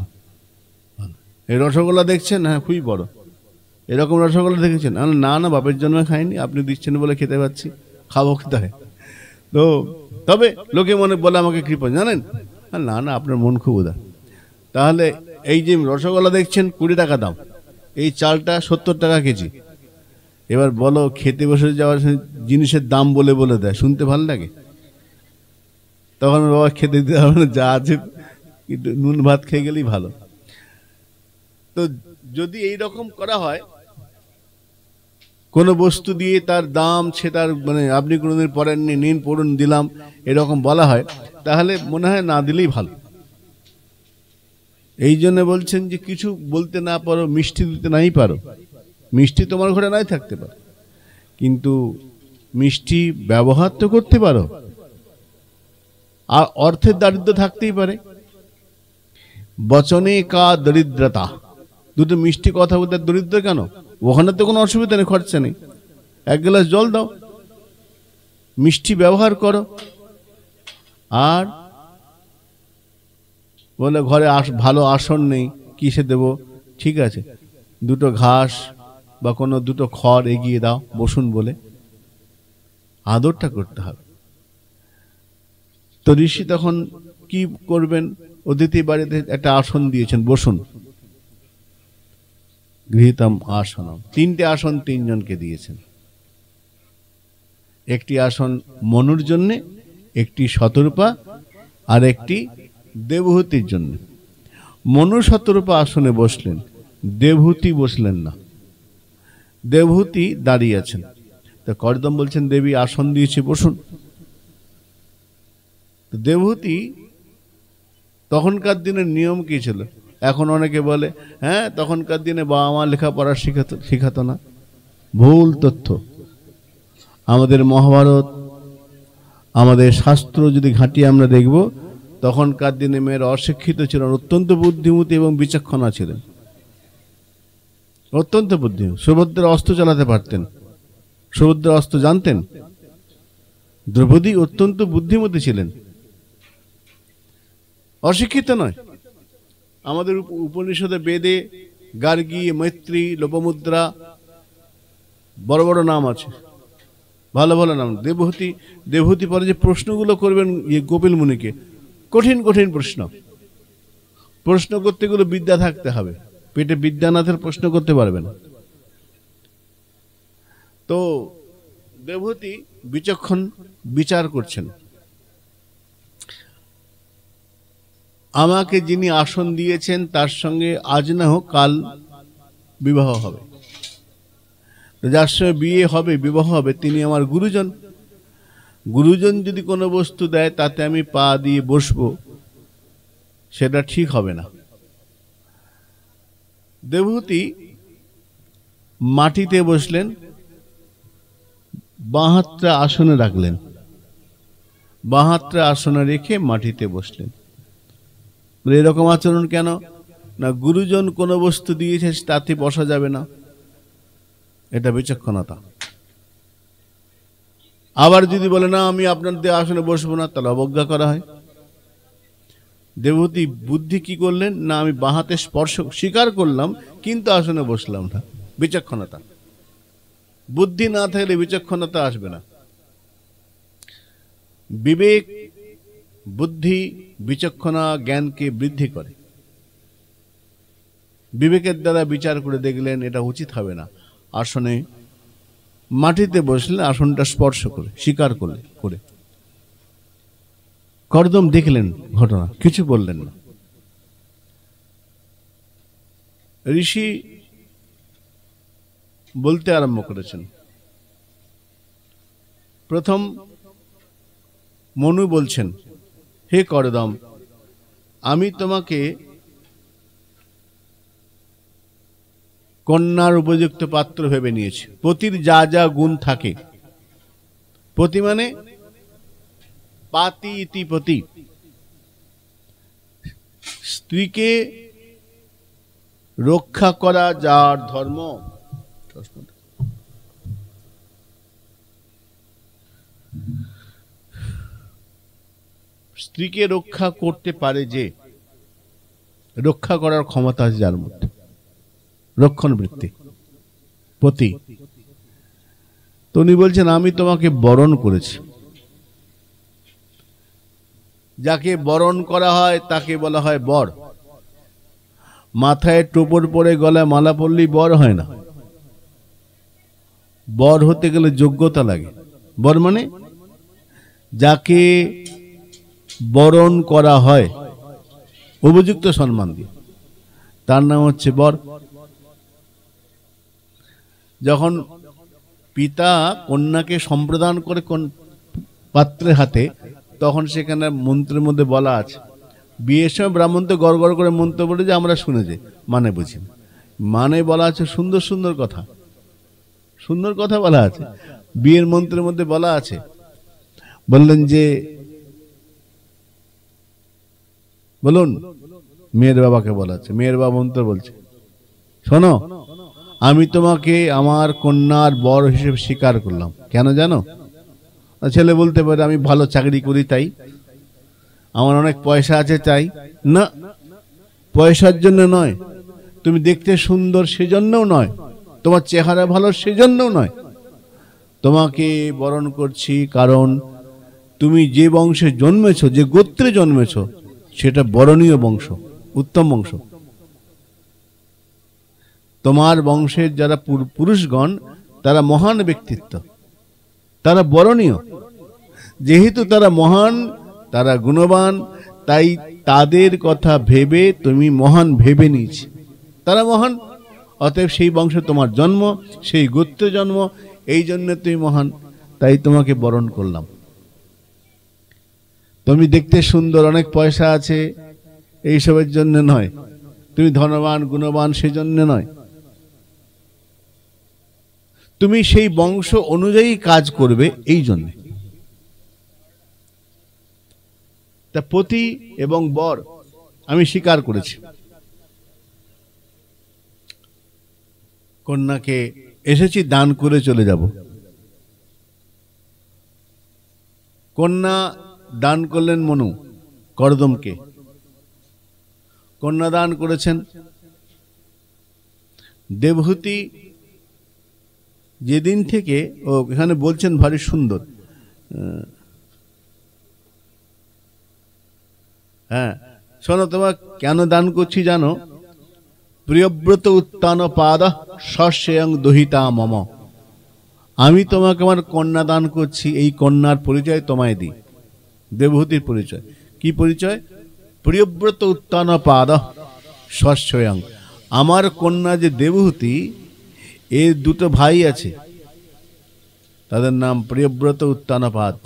এই রসগোল্লা দেখছেন? হ্যাঁ খুবই বড়। এরকম রসগোল্লা দেখেছেন? না না, বাপের জন্য খাইনি, আপনি দিচ্ছেন বলে খেতে পাচ্ছি, খাবো কোথায়? তো তবে লোকে মনে বলে আমাকে কৃপণ, জানেন? না না, আপনার মন খুব উদার। তাহলে এই যে রসগোল্লা দেখছেন 20 টাকা দাম, এই চালটা 70 টাকা কেজি। এবার বলো, খেতে বসে যাওয়ার জিনিসের দাম বলে বলে দেয়, শুনতে ভালো লাগে? তখন বাবা খেতে দিতে হবে না, যা আছে কিন্তু নুন ভাত খেয়ে গেলেই ভালো। তো যদি এই রকম করা হয়, কোনো বস্তু দিয়ে তার দাম সেটার মানে আপনি কোনোদিন পড়েননি, নিন পড়ুন দিলাম, এরকম বলা হয়, তাহলে মনে হয় না দিলেই ভালো। এই জন্য বলছেন যে কিছু বলতে না পারো, মিষ্টি দিতে নাই পারো, মিষ্টি তোমার ঘরে নাই থাকতে পারে, কিন্তু মিষ্টি ব্যবহার তো করতে পারো। আর অর্থের দারিদ্র থাকতেই পারে। বচনে কা দরিদ্রতা, দুটো মিষ্টি কথা বলতে দরিদ্র কেন? ওখানে তো কোনো অসুবিধা নেই, খরচা নেই, 1 গ্লাস জল দাও, মিষ্টি ব্যবহার করো। আর বলে ঘরে ভালো আসন নেই, কিসে দেব? ঠিক আছে, 2টো ঘাস বা কোনো 2টো খড় এগিয়ে দাও, বসুন বলে। আদরটা করতে হবে। তো ঋষি তখন কি করবেন? অতিথি বাড়িতে একটা আসন দিয়েছেন, বসুন। গৃহীতম আসনম, 3টে আসন 3 জনকে দিয়েছেন। একটি আসন মনুর জন্য, একটি শতরূপা, আর একটি দেবহূতির জন্য। মনু শতরূপা আসনে বসলেন, দেবহূতি বসলেন না। দেবহূতি দাঁড়িয়ে আছেন। তো কর্দম বলছেন, দেবী আসন দিয়েছে, বসুন। দেবহূতি, তখনকার দিনের নিয়ম কি ছিল? এখন অনেকে বলে হ্যাঁ তখনকার দিনে বাবা মা লেখাপড়া শিখাতো না। ভুল তথ্য। আমাদের মহাভারত, আমাদের শাস্ত্র যদি ঘাঁটিয়ে আমরা দেখব, তখনকার দিনে মেয়েরা অশিক্ষিত ছিলেন, অত্যন্ত বুদ্ধিমতী এবং বিচক্ষণা ছিলেন, অত্যন্ত বুদ্ধিমতী। সুভদ্রা অস্ত্র চালাতে পারতেন, সুভদ্রা অস্ত্র জানতেন। দ্রৌপদী অত্যন্ত বুদ্ধিমতী ছিলেন, অশিক্ষিত নয়। আমাদের উপনিষদে, বেদে গার্গী, মৈত্রী, লোপমুদ্রা, বড় বড় নাম আছে, ভালো ভালো নাম। দেবহূতি পরে যে প্রশ্নগুলো করবেন কপিল মুনিকে, কঠিন কঠিন প্রশ্ন করতে গেলে বিদ্যা থাকতে হবে, পেটে বিদ্যা না থাকলে প্রশ্ন করতে পারবে না। তো দেবহূতি বিচক্ষণ, বিচার করছেন, আমাকে যিনি আসন দিয়েছেন তার সঙ্গে আজ না হোক কাল বিবাহ হবে। যার সঙ্গে বিয়ে হবে, বিবাহ হবে, তিনি আমার গুরুজন। গুরুজন যদি কোনো বস্তু দেয় তাতে আমি পা দিয়ে বসবো, সেটা ঠিক হবে না। দেবহূতি মাটিতে বসলেন, বাঁ হাতটা আসনে রাখলেন, বাঁ হাতটা আসনে রেখে মাটিতে বসলেন। এরকম আচরণ কেন? না, গুরুজন কোনো বস্তু দিয়েছে তাতে বসা যাবে না, এটা বিচক্ষণতা। আবার যদি বলে না আমি আপনার দেওয়া আসনে বসবো না, তাহলে অবজ্ঞা করা হয়। দেবহূতি বুদ্ধি কি করলেন? না, আমি বাঁ হাতে স্পর্শ স্বীকার করলাম কিন্তু আসনে বসলাম না, বিচক্ষণতা। বুদ্ধি না থাকলে বিচক্ষণতা আসবে না। বিবেক, বুদ্ধি, বিচক্ষণা জ্ঞানকে বৃদ্ধি করে। বিবেকের দ্বারা বিচার করে দেখলেন এটা উচিত হবে না, আসনে মাটিতে বসলেন, আসনটা স্পর্শ করে স্বীকার করে। কর্দম দেখলেন ঘটনা, কিছু বললেন না। ঋষি বলতে আরম্ভ করেছেন। প্রথম মনু বলছেন, হে কর্দম, আমি তোমাকে কন্যার উপযুক্ত পাত্র ভেবে নিয়েছি। পতির যা যা গুণ থাকে, পতি মানে পাতি ইতি পতি, স্ত্রীকে রক্ষা করা যার ধর্ম, স্ত্রীকে রক্ষা করতে পারে যে, রক্ষা করার ক্ষমতা আছে যার মধ্যে, রক্ষণ বৃত্তি, পতি। তো উনি বলছেন আমি তোমাকে বরণ করেছি, যাকে বরণ করা হয় তাকে বলা হয় বর। মাথায় টোপর পরে গলায় মালা পরলেই বর হয় না, বর হতে গেলে যোগ্যতা লাগে। বর মানে যাকে বরণ করা হয় উপযুক্ত সম্মান দিয়ে, তার নাম হচ্ছে বর। যখন পিতা কন্যাকে সম্প্রদান করে পাত্রের হাতে, তখন সেখানে মন্ত্রের মধ্যে বলা আছে, বিয়ের সময় ব্রাহ্মণ তো গড় গড় করে মন্ত্র বলে যে আমরা শুনেছি, মানে বুঝি মানে বলা আছে সুন্দর সুন্দর কথা, সুন্দর কথা বলা আছে। বিয়ের মন্ত্রের মধ্যে বলা আছে, বললেন যে বলুন, মেয়ের বাবাকে বলা আছে, মেয়ের বাবা মন্ত্র বলছে, শোনো আমি তোমাকে আমার কন্যার বর হিসেবে স্বীকার করলাম। কেন জানো? ছেলে বলতে পারে আমি ভালো চাকরি করি তাই, আমার অনেক পয়সা আছে তাই। না, পয়সার জন্য নয়, তুমি দেখতে সুন্দর সেজন্যও নয়, তোমার চেহারা ভালো সেজন্যও নয়, তোমাকে বরণ করছি কারণ তুমি যে বংশে জন্মেছ, যে গোত্রে জন্মেছ, সেটা বরণীয় বংশ, উত্তম বংশ। তোমার বংশের যারা পুরুষগণ তারা মহান ব্যক্তিত্ব, তারা বরণীয়। যেহেতু তারা মহান, তারা গুণবান, তাই তাদের কথা ভেবে তুমি মহান ভেবে নিয়েছি, তারা মহান, অতএব সেই বংশে তোমার জন্ম, সেই গোত্রে জন্ম, এই জন্য তুমি মহান, তাই তোমাকে বরণ করলাম। তুমি দেখতে সুন্দর, অনেক পয়সা আছে, এইসবের জন্য নয়, তুমি ধনবান গুণবান সেজন্য নয়, তুমি সেই বংশ অনুযায়ী কাজ করবে এই জন্য। তা পতি এবং বর আমি স্বীকার করেছি। কন্যাকে এসেছি দান করে চলে যাব। কন্যা দান করলেন মনু কর্দমকে, কন্যা দান করেছেন দেবহূতি। যেদিন থেকে, ও এখানে বলছেন ভারী সুন্দর, হ্যাঁ শোনো, তোমার কেন দান করছি জানো? প্রিয়ব্রত উত্তান পাদ সস্যং দহিতা মম। আমি তোমাকে আমার কন্যা দান করছি, এই কন্যার পরিচয় তোমায় দিই, দেবহূতির পরিচয়। কি পরিচয়? প্রিয়ব্রত উত্তান পাদ সস্যং। আমার কন্যা যে দেবহূতি, এর দুটো ভাই আছে, তাদের নাম প্রিয়ব্রত উত্তানপাদ।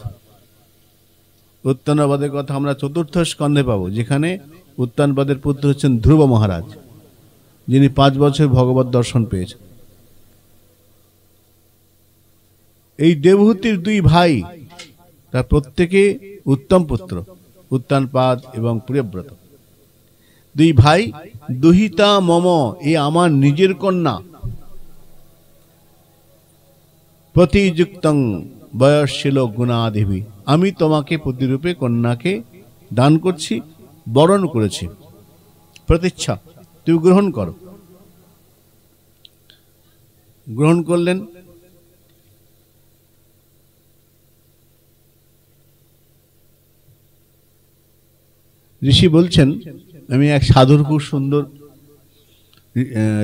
উত্তানপাদের কথা আমরা চতুর্থ স্কন্ধে পাবো, যেখানে উত্তানপাদের পুত্র হচ্ছেন ধ্রুব মহারাজ, যিনি 5 বছর ভগবত দর্শন পেয়েছেন। এই দেবহূতির 2 ভাই, তার প্রত্যেকে উত্তম পুত্র, উত্তানপাদ এবং প্রিয়ব্রত। 2 ভাই, দুহিতা মম, এ আমার নিজের কন্যা। প্রতিযুক্তং বয়সশীল গুণাদেবী, আমি তোমাকে প্রতিরূপে কন্যাকে দান করছি, বরণ করেছি। প্রতীচ্ছা, তুমি গ্রহণ করো। গ্রহণ করলেন। ঋষি বলছেন, আমি এক সাধুর, খুব সুন্দর,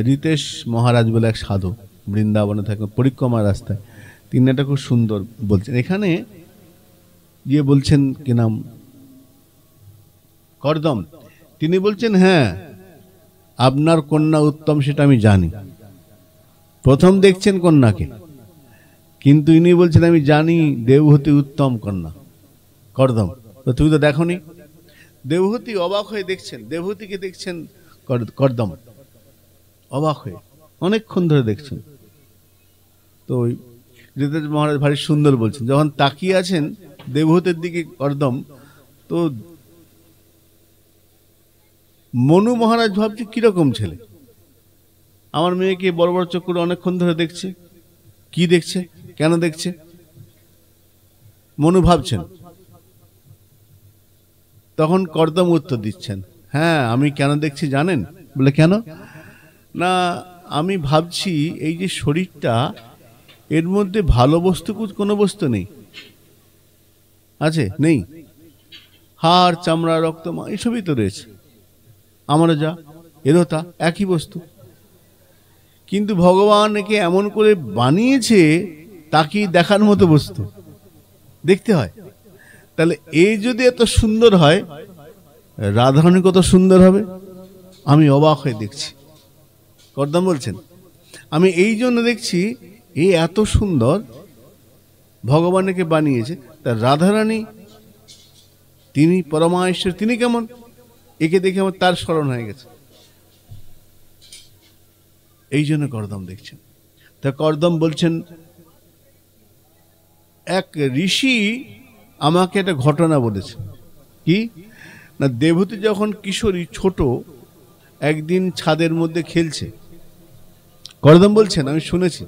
রিতেশ মহারাজ বলে এক সাধু, বৃন্দাবনে থাকেন, পরিক্রমা রাস্তায়, তিনি এটা খুব সুন্দর বলছেন। এখানে গিয়ে বলছেন, কি নাম, কর্দম, তিনি বলছেন, হ্যাঁ আপনার কন্যা উত্তম সেটা আমি জানি। প্রথম দেখছেন কন্যাকে, কিন্তু ইনি বলছেন আমি জানি দেবহূতি উত্তম কন্যা। কর্দম, তো তুমি তো দেখোনি। দেবহূতি অবাক হয়ে দেখছেন, দেবহূতিকে দেখছেন কর্দম অবাক হয়ে, অনেকক্ষণ ধরে দেখছেন। তো ওই ঋতেশ মহারাজ ভারী সুন্দর বলছেন, যখন তাকিয়ে আছেন দেবহূতির দিকে কর্দম, তো মনু মহারাজ ভাবছে কিরকম ছেলে, আমার মেয়েকে বড় বড় চোখ করে অনেকক্ষণ ধরে দেখছে, কি দেখছে, কেন দেখছে, মনু ভাবছেন। তখন কর্দম উত্তর দিচ্ছেন, হ্যাঁ আমি কেন দেখছি জানেন? বলে কেন? না, আমি ভাবছি এই যে শরীরটা, এর মধ্যে ভালো বস্তু কোনো বস্তু নেই, আছে? নেই। হাড় চামড়া রক্ত এইসবই তো রয়েছে। আমরা যা এরও তা একই বস্তু, কিন্তু ভগবান একে এমন করে বানিয়েছে তাকে দেখার মতো বস্তু দেখতে হয়। তাহলে এই যদি এত সুন্দর হয়, রাধারানী কত সুন্দর হবে, আমি অবাক হয়ে দেখছি। কর্দম বলছেন, আমি এই জন্য দেখছি এই এত সুন্দর ভগবান একে বানিয়েছে, তা রাধারানী তিনি পরমাশ্বর, তিনি কেমন, একে দেখে আমার তার স্মরণ হয়ে গেছে। এই জন্য কর্দম দেখছেন। তা কর্দম বলছেন, এক ঋষি আমাকে একটা ঘটনা বলেছে। কি না, দেবহূতি যখন কিশোরী ছোট, একদিন ছাদের মধ্যে খেলছে। কর্দম বলছেন, আমি শুনেছি,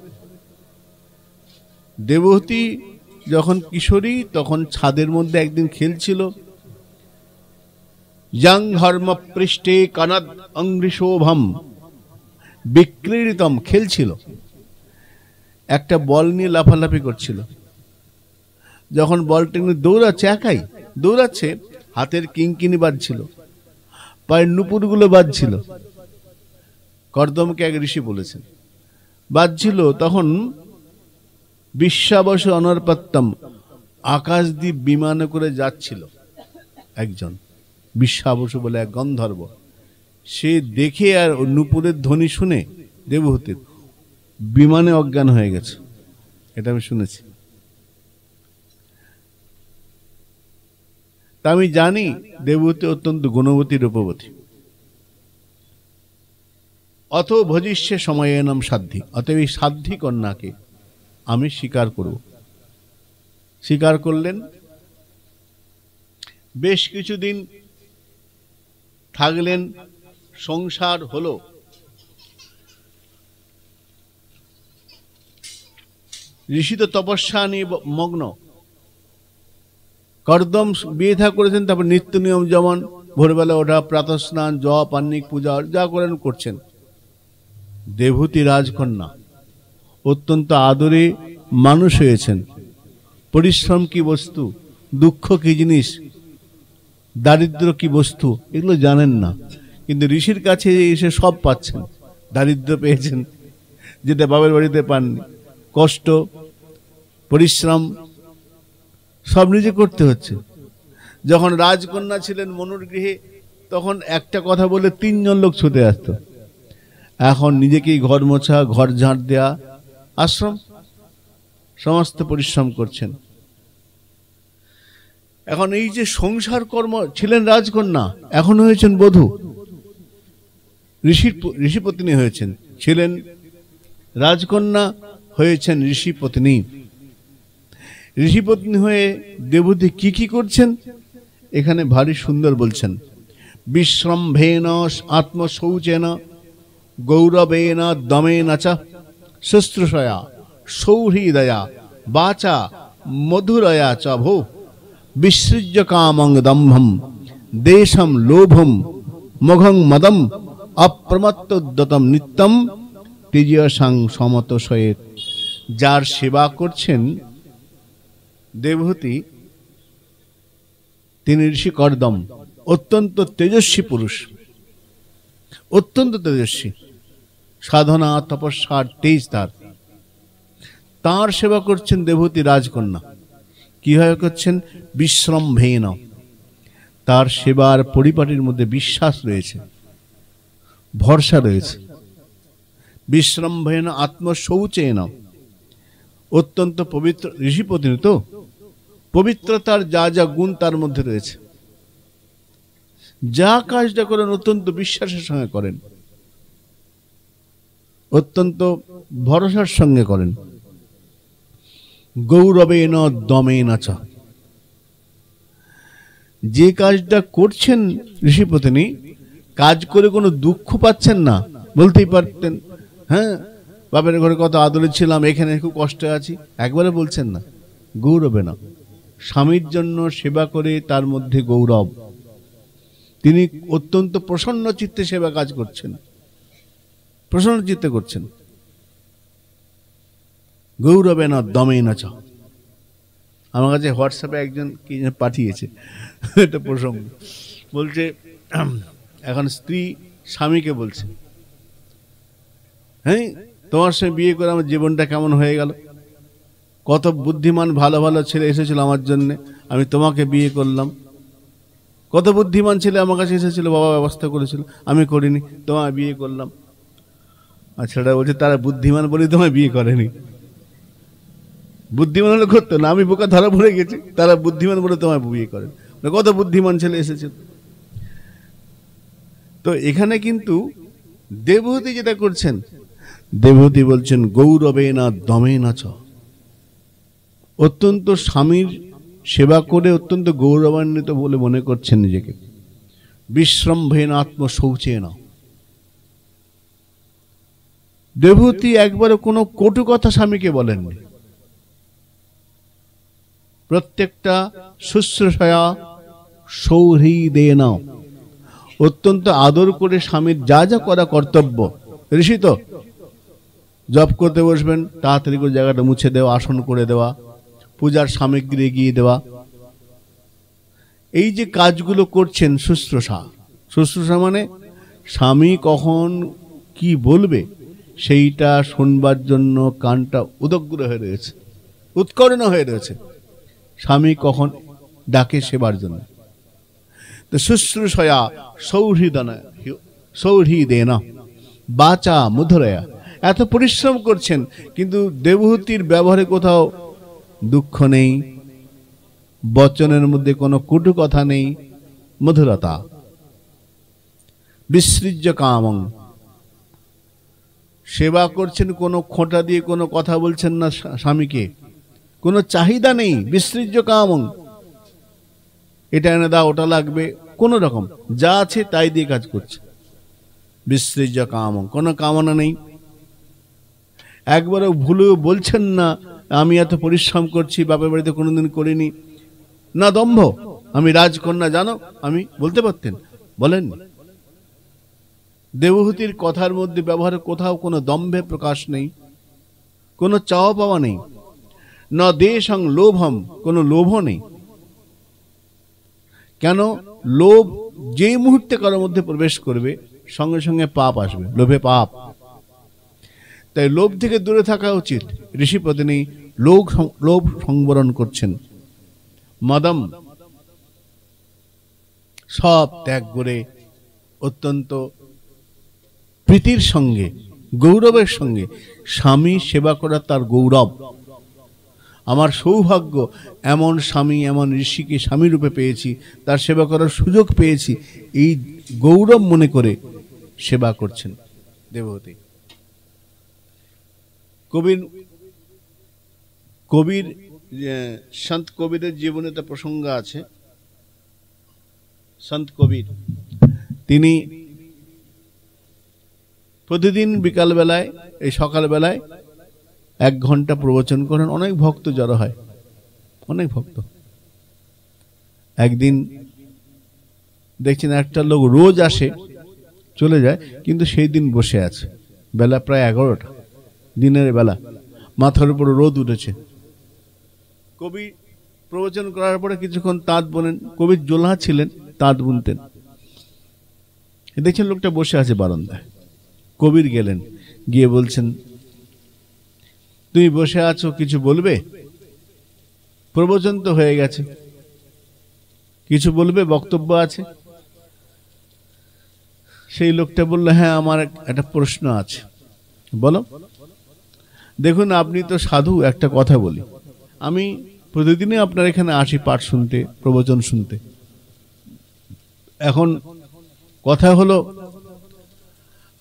দেবহূতি যখন কিশোরী তখন ছাদের মধ্যে একদিন খেলছিল। যং ধর্ম পৃষ্ঠে কানাদ অঙ্গ্রিশোভম বিক্রীড়িতম, খেলছিল, একটা বল নিয়ে লাফালাফি করছিল। যখন বলটা নিয়ে দৌড়াচ্ছে, একাই দৌড়াচ্ছে, হাতের কিঙ্কিনি বাজছিল, পায়ের নুপুরগুলো বাজছিল। কর্দমকে এক ঋষি বলেছেন বাজছিল। তখন বিশ্বাবশ অনর্পত্যম, আকাশদ্বীপ বিমানে করে যাচ্ছিল একজন, বিশ্বাবসু বলে এক গন্ধর্ব। সে দেখে আর নুপুরের ধ্বনি শুনে দেবহূতির বিমানে অজ্ঞান হয়ে গেছে, এটা আমি শুনেছি। তা আমি জানি দেবহূতি অত্যন্ত গুণবতী রূপবতী। অত ভজিষ্যে সময়ে নাম সাধ্যি, অতএব এই সাধ্যি কন্যাকে আমি স্বীকার করব। স্বীকার করলেন। বেশ কিছুদিন থাকলেন, সংসার হলো। ঋষি তো তপস্যা নিয়ে মগ্ন। কর্দম বিয়ে থা করেছেন, তারপর নিত্য নিয়ম যেমন ভোরবেলা ওঠা, প্রাতঃ স্নান, জপ, আহ্নিক, পূজা যা করেন করছেন। দেবহূতি রাজকন্যা অত্যন্ত আদরে মানুষ হয়েছেন। পরিশ্রম কি বস্তু, দুঃখ কি জিনিস, দারিদ্র কি বস্তু, এগুলো জানেন না, কিন্তু ঋষির কাছে এসে সব পাচ্ছেন। দারিদ্র পেয়েছেন যেটা বাবার বাড়িতে পাননি, কষ্ট, পরিশ্রম সব নিজে করতে হচ্ছে। যখন রাজকন্যা ছিলেন মনুর গৃহে, তখন একটা কথা বলে 3 জন লোক ছুটে আসতো। এখন নিজেকেই ঘর মোছা, ঘর ঝাঁট দেয়া, আশ্রম, সমস্ত পরিশ্রম করছেন। এখন এই যে সংসার কর্ম, ছিলেন রাজকন্যা, এখন হয়েছেন বধূ, ঋষিপত্নী হয়েছেন। ছিলেন রাজকন্যা, হয়েছেন ঋষিপত্নী। ঋষিপত্নী হয়ে দেবহূতি কি কি করছেন এখানে ভারী সুন্দর বলছেন। বিশ্রম্ভেন আত্মশৌচেন গৌরবেন দমেন চ শুশ্রূষয়া সৌহৃদয়া বাচা মধুরয়া চ ভো বিসৃজ্য কামং দম্ভম দেশম লোভম মঘং মদম অপ্রমত্তোদ্যতম নিত্যম তেজসাং সমতশয়ে। যার সেবা করছেন দেবহূতি, তিনি ঋষি কর্দম, অত্যন্ত তেজস্বী পুরুষ, অত্যন্ত তেজস্বী, সাধনা তপস্যার তেজ তার সেবা করছেন দেবহূতি রাজকন্যা। কিভাবে করছেন? বিশ্রম্ভেন, তার সেবার পরিপাটির মধ্যে বিশ্বাস রয়েছে, ভরসা রয়েছে। বিশ্রম্ভেন আত্মশৌচেন, অত্যন্ত পবিত্র ঋষিপত্নী তো, পবিত্রতার যা যা গুণ তার মধ্যে রয়েছে। যা কাজটা করেন অত্যন্ত বিশ্বাসের সঙ্গে করেন, অত্যন্ত ভরসার সঙ্গে করেন। গৌরবেন দমেন চ, যে কাজটা করছেন ঋষিপত্নী, কাজ করে কোনো দুঃখ পাচ্ছেন না। বলতেই পারতেন, হ্যাঁ বাপের ঘরে কত আদরে ছিলাম, এখানে খুব কষ্টে আছি, একবারে বলছেন না। গৌরবে না, স্বামীর জন্য সেবা করে তার মধ্যে গৌরব। তিনি অত্যন্ত প্রসন্ন চিত্তে সেবা কাজ করছেন, প্রসন্ন চিত্তে করছেন। গৌরবে না দমে না চ, আমার কাছে হোয়াটসঅ্যাপে একজন কি পাঠিয়েছে একটা প্রসঙ্গ, বলছে এখন স্ত্রী স্বামীকে বলছে, হ্যাঁ তোমার সঙ্গে বিয়ে করে আমার জীবনটা কেমন হয়ে গেল, কত বুদ্ধিমান ভালো ভালো ছেলে এসেছিল আমার জন্যে, আমি তোমাকে বিয়ে করলাম, কত বুদ্ধিমান ছেলে আমার কাছে এসেছিল, বাবা ব্যবস্থা করেছিল, আমি করিনি, তোমায় বিয়ে করলাম। আর ছেলেটা বলছে তারা বুদ্ধিমান বলে তোমায় বিয়ে করেনি, বুদ্ধিমান হলে করতো না, আমি বোকা ধরা পড়ে গেছি, তারা বুদ্ধিমান বলে তোমায় বিয়ে করেন, কত বুদ্ধিমান ছেলে এসেছিল। তো এখানে কিন্তু দেবহূতি যেটা করছেন, দেবহূতি বলছেন গৌরবে না দমে না চ, অত্যন্ত স্বামীর সেবা করে অত্যন্ত গৌরবান্বিত বলে মনে করছেন নিজেকে, বিশ্রম্ভে না আত্ম শৌচে না। দেবহূতি একবারও কোনো কটু কথা স্বামীকে বলেননি, প্রত্যেকটা শুশ্রূষয়া সৌহৃদে না, অত্যন্ত আদর করে স্বামীর যা যা করা কর্তব্য, ঋষি তো জপ করতে বসবেন তাড়াতাড়ি করে জায়গাটা মুছে দেওয়া, আসন করে দেওয়া, পূজার সামগ্রী এগিয়ে দেওয়া, এই যে কাজগুলো করছেন শুশ্রূষা, শুশ্রূষা মানে স্বামী কখন কি বলবে সেইটা শুনবার জন্য কানটা উদগ্র হয়ে রয়েছে, উৎকর্ণ হয়ে রয়েছে, স্বামী কখন ডাকে সেবার জন্য। তো শুশ্রূষয়া সৌহৃদেনা বাচা মধুরয়া, এত পরিশ্রম করছেন কিন্তু দেবহূতির ব্যবহারে কোথাও দুঃখ নেই, বচনের মধ্যে কোনো কটু কথা নেই, মধুরতা। বিসৃজ্য কামং, সেবা করছেন কোনো খোঁটা দিয়ে কোনো কথা বলছেন না স্বামীকে, কোনো চাহিদা নেই, বিসৃজ্য কামং, এটা এনে দাও ওটা লাগবে, কোন রকম যা আছে তাই দিয়ে কাজ করছে, বিসৃজ্য কামং, কোনো কামনা নেই। একবারও ভুলেও বলছেন না আমি এত পরিশ্রম করছি, বাপের বাড়িতে কোনোদিন করিনি, না দম্ভ, আমি রাজকন্যা জানো, আমি বলতে পারতেন, বলেন। দেবহূতির কথার মধ্যে ব্যবহারে কোথাও কোনো দম্ভের প্রকাশ নেই, কোনো চাওয়া পাওয়া নেই, না দেশং লোভম, কোনো লোভ নেই। কেন? লোভ যেই মুহূর্তে কারোর মধ্যে প্রবেশ করবে সঙ্গে সঙ্গে পাপ আসবে, লোভে পাপ, তাই লোভ থেকে দূরে থাকা উচিত। ঋষি পত্নী লোভ সংবরণ করছেন, মদম সব ত্যাগ করে অত্যন্ত প্রীতির সঙ্গে গৌরবের সঙ্গে স্বামী সেবা করা তার গৌরব। আমার সৌভাগ্য, এমন স্বামী এমন ঋষিকে স্বামী রূপে পেয়েছি, তার সেবা করার সুযোগ পেয়েছি, এই গৌরব মনে করে সেবা করছেন দেবহূতি। কবির সন্ত কবিরের জীবনে একটা প্রসঙ্গ আছে। সন্ত কবির তিনি প্রতিদিন বিকাল বেলায় এই সকাল বেলায় 1 ঘন্টা প্রবচন করেন, অনেক ভক্ত জড়ো হয়, অনেক ভক্ত। একদিন দেখছেন একটা লোক রোজ আসে চলে যায়, কিন্তু সেই দিন বসে আছে, বেলা প্রায় 11টা, দিনের বেলা, মাথার উপর রোদ উঠেছে। কবি প্রবচন করার পরে কিছুক্ষণ তাঁত বোনেন, কবির জোলহা ছিলেন, তাঁত বুনতেন। দেখছেন লোকটা বসে আছে বারান্দায়, কবির গেলেন, গিয়ে বলছেন তুমি বসে আছো, কিছু বলবে? প্রবচন তো হয়ে গেছে, কিছু বলবে, বক্তব্য আছে? সেই লোকটা বলল, হ্যাঁ আমার একটা প্রশ্ন আছে। বলো। দেখুন আপনি তো সাধু, একটা কথা বলি, আমি প্রতিদিনই আপনার এখানে আসি পাঠ শুনতে, প্রবচন শুনতে। এখন কথা হলো,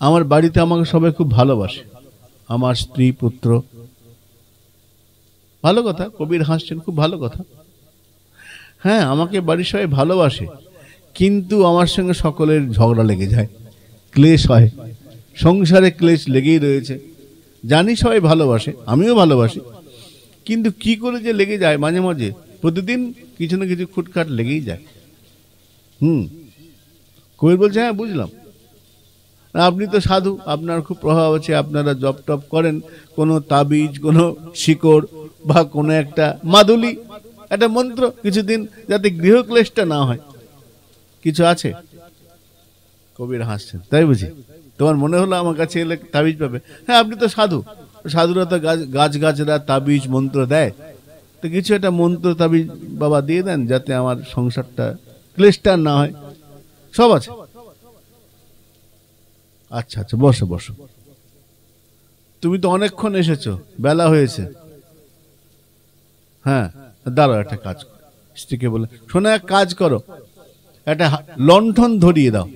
আমার বাড়িতে আমাকে সবাই খুব ভালোবাসে, আমার স্ত্রী পুত্র। ভালো কথা, কবির হাসছেন, খুব ভালো কথা। হ্যাঁ আমাকে বাড়ির সবাই ভালোবাসে, কিন্তু আমার সঙ্গে সকলের ঝগড়া লেগে যায়, ক্লেশ হয়, সংসারে ক্লেশ লেগেই রয়েছে। জানি সবাই ভালোবাসে, আমিও ভালোবাসি, কিন্তু কি করে যে লেগে যায় মাঝে মাঝে, প্রতিদিন কিছু না কিছু খুটখাট লেগেই যায়। কবির বলছে, হ্যাঁ বুঝলাম, আপনি তো সাধু, আপনার খুব প্রভাব আছে, আপনারা জপ টপ করেন, কোনো তাবিজ, কোনো শিকড় বা কোনো একটা মাদুলি একটা মন্ত্র কিছুদিন, যাতে গৃহক্লেশটা না হয়। কিছু আছে? কবির হাসছেন। তাই বুঝি? তোমার মনে হলো আমার কাছে এলে তাবিজ পাবে? হ্যাঁ, আপনি তো সাধু, সাধুরা তো গাছ গাছরা তাবিজ মন্ত্র দেয়, তো কিছু একটা মন্ত্র তাবিজ বাবা দিয়ে দেন, যাতে আমার সংসারটা ক্লেশটা না হয়। সব আছে। আচ্ছা আচ্ছা, বসো বসো। তুমি তো অনেকক্ষণ এসেছো, বেলা হয়েছে। হ্যাঁ, দাঁড়াও, একটা কাজ করো। স্ত্রীকে বলে, শোনো, এক কাজ করো, একটা লণ্ঠন ধরিয়ে দাও।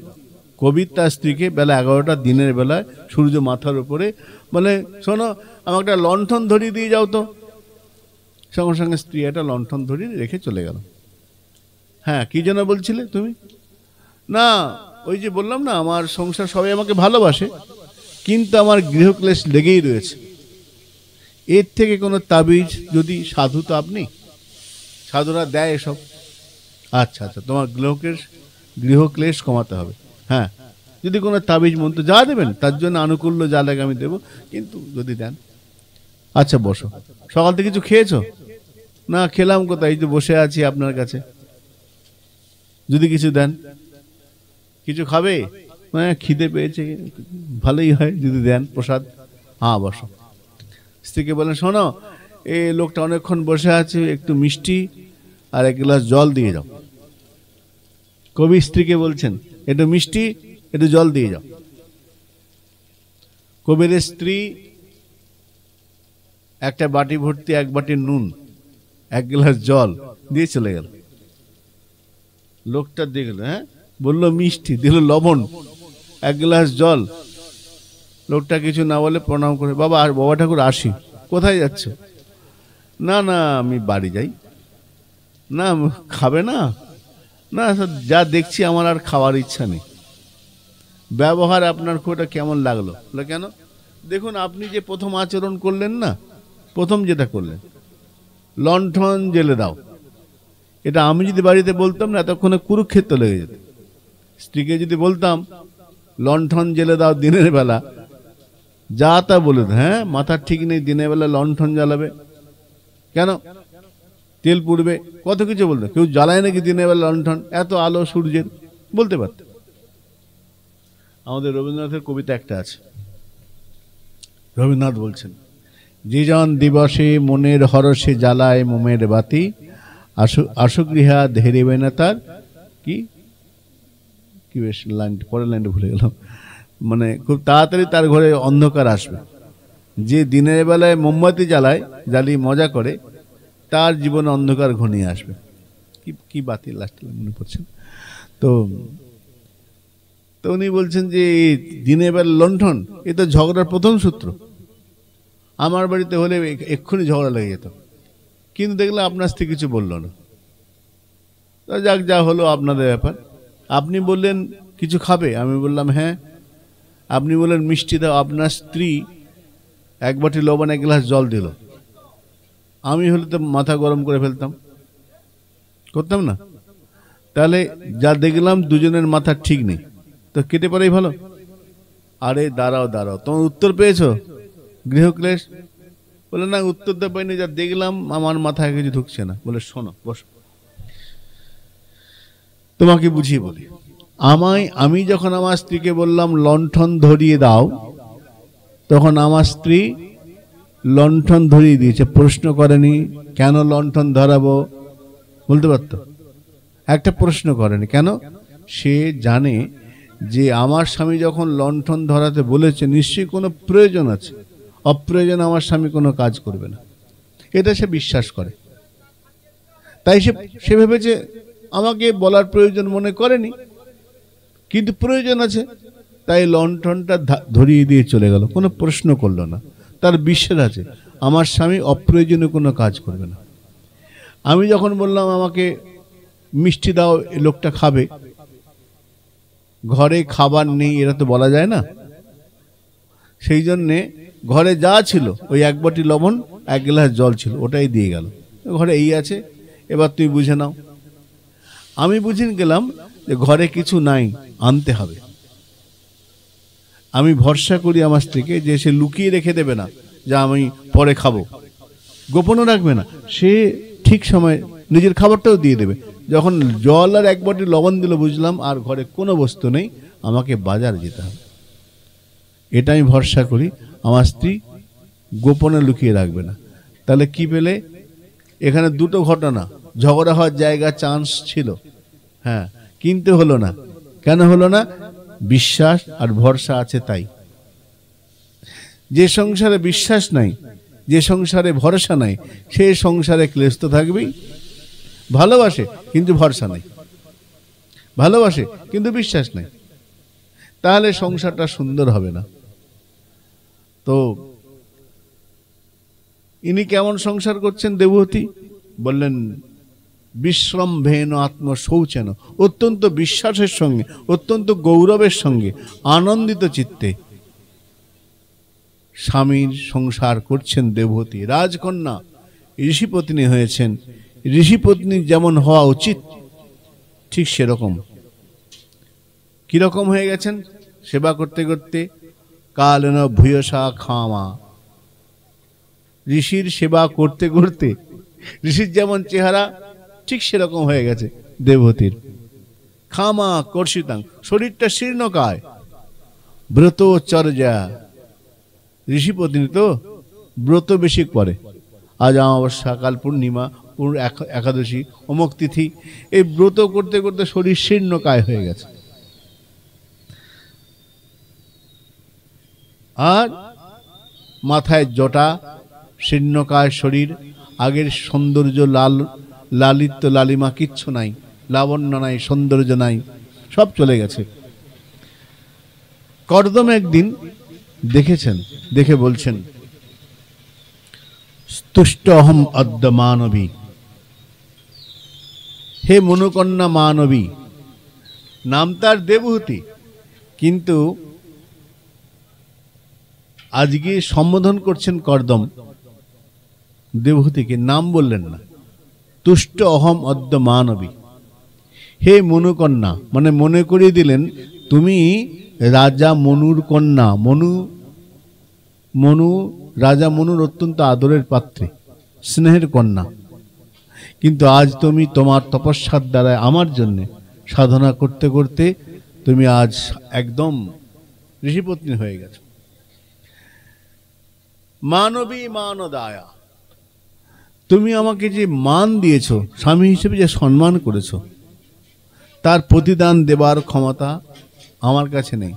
কবির তার স্ত্রীকে বেলা 11টা, দিনের বেলায়, সূর্য মাথার উপরে, বলে, শোনো, আমাকে একটা লণ্ঠন ধরিয়ে দিয়ে যাও তো। সঙ্গে সঙ্গে স্ত্রী একটা লণ্ঠন ধরিয়ে রেখে চলে গেল। হ্যাঁ, কি যেন বলছিলে তুমি? না, ওই যে বললাম না, আমার সংসার সবাই আমাকে ভালোবাসে, কিন্তু আমার গৃহক্লেশ লেগেই রয়েছে। এর থেকে কোনো তাবিজ যদি, সাধু তো আপনি, সাধুরা দেয় এসব। আচ্ছা আচ্ছা, তোমার গৃহক্লেশ কমাতে হবে। হ্যাঁ, যদি কোনো তাবিজ মন্ত্র যা দেবেন তার জন্য আনুকূল্য যা লাগে আমি দেবো, কিন্তু যদি দেন। আচ্ছা বসো। সকাল থেকে কিছু খেয়েছো? না, খেলাম কোথায়, এই যে বসে আছি আপনার কাছে। যদি কিছু দেন। কিছু খাবে? হ্যাঁ, খিদে পেয়েছে, ভালোই হয় যদি দেন প্রসাদ। হ্যাঁ, বসো। স্ত্রীকে বলেন, শোনো, এই লোকটা অনেকক্ষণ বসে আছে, একটু মিষ্টি আর 1 গ্লাস জল দিয়ে যাও। কবি স্ত্রীকে বলছেন, একটু মিষ্টি, একটু জল দিয়ে যাও। কবির স্ত্রী একটা বাটি ভর্তি 1 বাটি নুন, 1 গ্লাস জল দিয়ে চলে গেল। লোকটা দেখলো, হ্যাঁ, বললো মিষ্টি, দিল লবণ, 1 গ্লাস জল। লোকটা কিছু না বলে প্রণাম করে, বাবা ঠাকুর আসি। কোথায় যাচ্ছে? না না, আমি বাড়ি যাই। না, খাবে না? না, যা দেখছি আমার আর খাওয়ার ইচ্ছা নেই। ব্যবহার আপনার খুবটা কেমন লাগলো? কেন? দেখুন, আপনি যে প্রথম আচরণ করলেন না, প্রথম যেটা করলেন, লণ্ঠন জেলে দাও, এটা আমি যদি বাড়িতে বলতাম না, এতক্ষণে কুরুক্ষেত্র লেগে যেত। স্ত্রীকে যদি বলতাম লণ্ঠন জেলে দাও দিনের বেলা, যা তা বলে, হ্যাঁ, মাথার ঠিক নেই, দিনের বেলা লণ্ঠন জ্বালাবে কেন? তেল পুড়বে, কত কিছু বলতো। কেউ জ্বালায় নাকি দিনের বেলা লণ্ঠন? এত আলো সূর্যের, বলতে পারত। আমাদের রবীন্দ্রনাথের কবিতা একটা আছে, রবীন্দ্রনাথ বলছেন, যে জন দিবসে মনের হরষে জ্বালায় মোমের বাতি, আশুগৃহা ধেরিবে না তার কি কি বেশ লাইন, পরের লাইনটা ভুলে গেলাম। মানে খুব তাড়াতাড়ি তার ঘরে অন্ধকার আসবে। যে দিনের বেলায় মোমবাতি জ্বালিয়ে মজা করে, তার জীবনে অন্ধকার ঘনিয়ে আসবে। কি বাতি লাস্ট মনে পড়ছে। তো উনি বলছেন যে দিনের বেলা লণ্ঠন, এ তো ঝগড়ার প্রথম সূত্র। আমার বাড়িতে হলে এক্ষুনি ঝগড়া লেগে যেত, কিন্তু দেখলাম আপনার স্ত্রী কিছু বললো না। যাক, যা হলো আপনাদের ব্যাপার। আপনি বললেন কিছু খাবে, আমি বললাম হ্যাঁ। আপনি বললেন মিষ্টি দাও, আপনার স্ত্রী 1 বাটি লবণ 1 গ্লাস জল দিল। আমি হলে তো মাথা গরম করে ফেলতাম, করতাম না? তাহলে যা দেখলাম দুজনের মাথা ঠিক নেই, তো কেটে পড়াই ভালো। আরে দাঁড়াও, তোমার উত্তর পেয়েছো? গৃহক্লেশ? বলে না, উত্তর তো পাইনি, যা দেখলাম আমার মাথায় কিছু ঢুকছে না। বলে শোনো, বসো, তোমাকে বুঝিয়ে বলি। আমি যখন আমার স্ত্রীকে বললাম লণ্ঠন ধরিয়ে দাও, তখন আমার স্ত্রী লণ্ঠন ধরিয়ে দিয়েছে, প্রশ্ন করেনি কেন লণ্ঠন ধরাবো, বলতে পারতো? একটা প্রশ্ন করেনি। কেন? সে জানে যে আমার স্বামী যখন লণ্ঠন ধরাতে বলেছে, নিশ্চয়ই কোনো প্রয়োজন আছে, অপ্রয়োজন আমার স্বামী কোনো কাজ করবে না, এটা সে বিশ্বাস করে। তাই সে ভেবেছে আমাকে বলার প্রয়োজন মনে করেনি, কিন্তু প্রয়োজন আছে, তাই লণ্ঠনটা ধরিয়ে দিয়ে চলে গেল, কোনো প্রশ্ন করলো না। তার বিশ্বাস আছে আমার স্বামী অপ্রয়োজনীয় কোনো কাজ করবে না। আমি যখন বললাম আমাকে মিষ্টি দাও, এই লোকটা খাবে, ঘরে খাবার নেই, এরা তো বলা যায় না। সেই জন্যে ঘরে যা ছিল, ওই 1 বাটি লবণ 1 গ্লাস জল ছিল, ওটাই দিয়ে গেল। ঘরে এই আছে, এবার তুই বুঝে নাও। আমি বুঝে গেলাম যে ঘরে কিছু নাই, আনতে হবে। আমি ভরসা করি আমার স্ত্রীকে যে সে লুকিয়ে রেখে দেবে না, যা আমি পরে খাবো, গোপনও রাখবে না, সে ঠিক সময় নিজের খাবারটাও দিয়ে দেবে। যখন জল আর এক বাটি লবণ দিল, বুঝলাম আর ঘরে কোনো বস্তু নেই, আমাকে বাজার যেতে হবে। এটা আমি ভরসা করি, আমার স্ত্রী গোপনে লুকিয়ে রাখবে না। তাহলে কি পেলে? এখানে দুটো ঘটনা, ঝগড়া হওয়ার জায়গা চান্স ছিল, হ্যাঁ, কিন্তু হলো না। কেন হলো না? বিশ্বাস আর ভরসা আছে তাই। যে সংসারে বিশ্বাস নাই, যে সংসারে ভরসা নাই, সেই সংসারে ক্লেশ তো থাকবেই। ভালোবাসে কিন্তু ভরসা নাই, ভালোবাসে কিন্তু বিশ্বাস নাই, তাহলে সংসারটা সুন্দর হবে না। তো ইনি কেমন সংসার করছেন দেবহূতি? বললেন বিশ্রম্ভেন আত্মশৌচেন, অত্যন্ত বিশ্বাসের সঙ্গে, অত্যন্ত গৌরবের সঙ্গে, আনন্দিত চিত্তে স্বামীর সংসার করছেন দেবহূতি। রাজকন্যা, ঋষিপত্নী হয়েছেন। ঋষিপত্নী যেমন হওয়া উচিত ঠিক সেরকম। কিরকম হয়ে গেছেন? সেবা করতে করতে কালেন ভূয়সা খামা, ঋষির সেবা করতে করতে ঋষির যেমন চেহারা ঠিক সেরকম হয়ে গেছে দেবহূতির। খামা কর্ষিতাং, শরীরটা শীর্ণকায়। ব্রতচর্যা, ঋষিপত্নী তো ব্রত বেশি করে। আজ অমাবস্যা, কাল পূর্ণিমা, একাদশী, অমুক তিথি, এই ব্রত করতে করতে শরীর শীর্ণকায় হয়ে গেছে। আর মাথায় জটা, শীর্ণকায় শরীর, আগের সৌন্দর্য, লালিত্য লালিমা কিচ্ছু নাই, লাবণ্য নাই, সৌন্দর্য নাই, সব চলে গেছে। কর্দম একদিন দেখেছেন, দেখে বলছেন তুষ্ট অহম অদ্য মানবী, হে মনুকন্যা মানবী। নাম তার দেবহূতি, কিন্তু আজকে সম্বোধন করছেন কর্দম দেবহূতিকে, নাম বললেন না। তুষ্ট অহম অদ্য মানবী, হে মনুকন্যা, মানে মনে করিয়ে দিলেন তুমি রাজা মনুর কন্যা। মনু রাজা মনুর অত্যন্ত আদরের পাত্রী, স্নেহের কন্যা। কিন্তু আজ তুমি তোমার তপস্যার দ্বারা আমার জন্য সাধনা করতে করতে তুমি আজ একদম ঋষিপত্নী হয়ে গেছো। মানবী মানদায়া, তুমি আমাকে যে মান দিয়েছো, স্বামী হিসেবে যে সম্মান করেছো, তার প্রতিদান দেবার ক্ষমতা আমার কাছে নেই।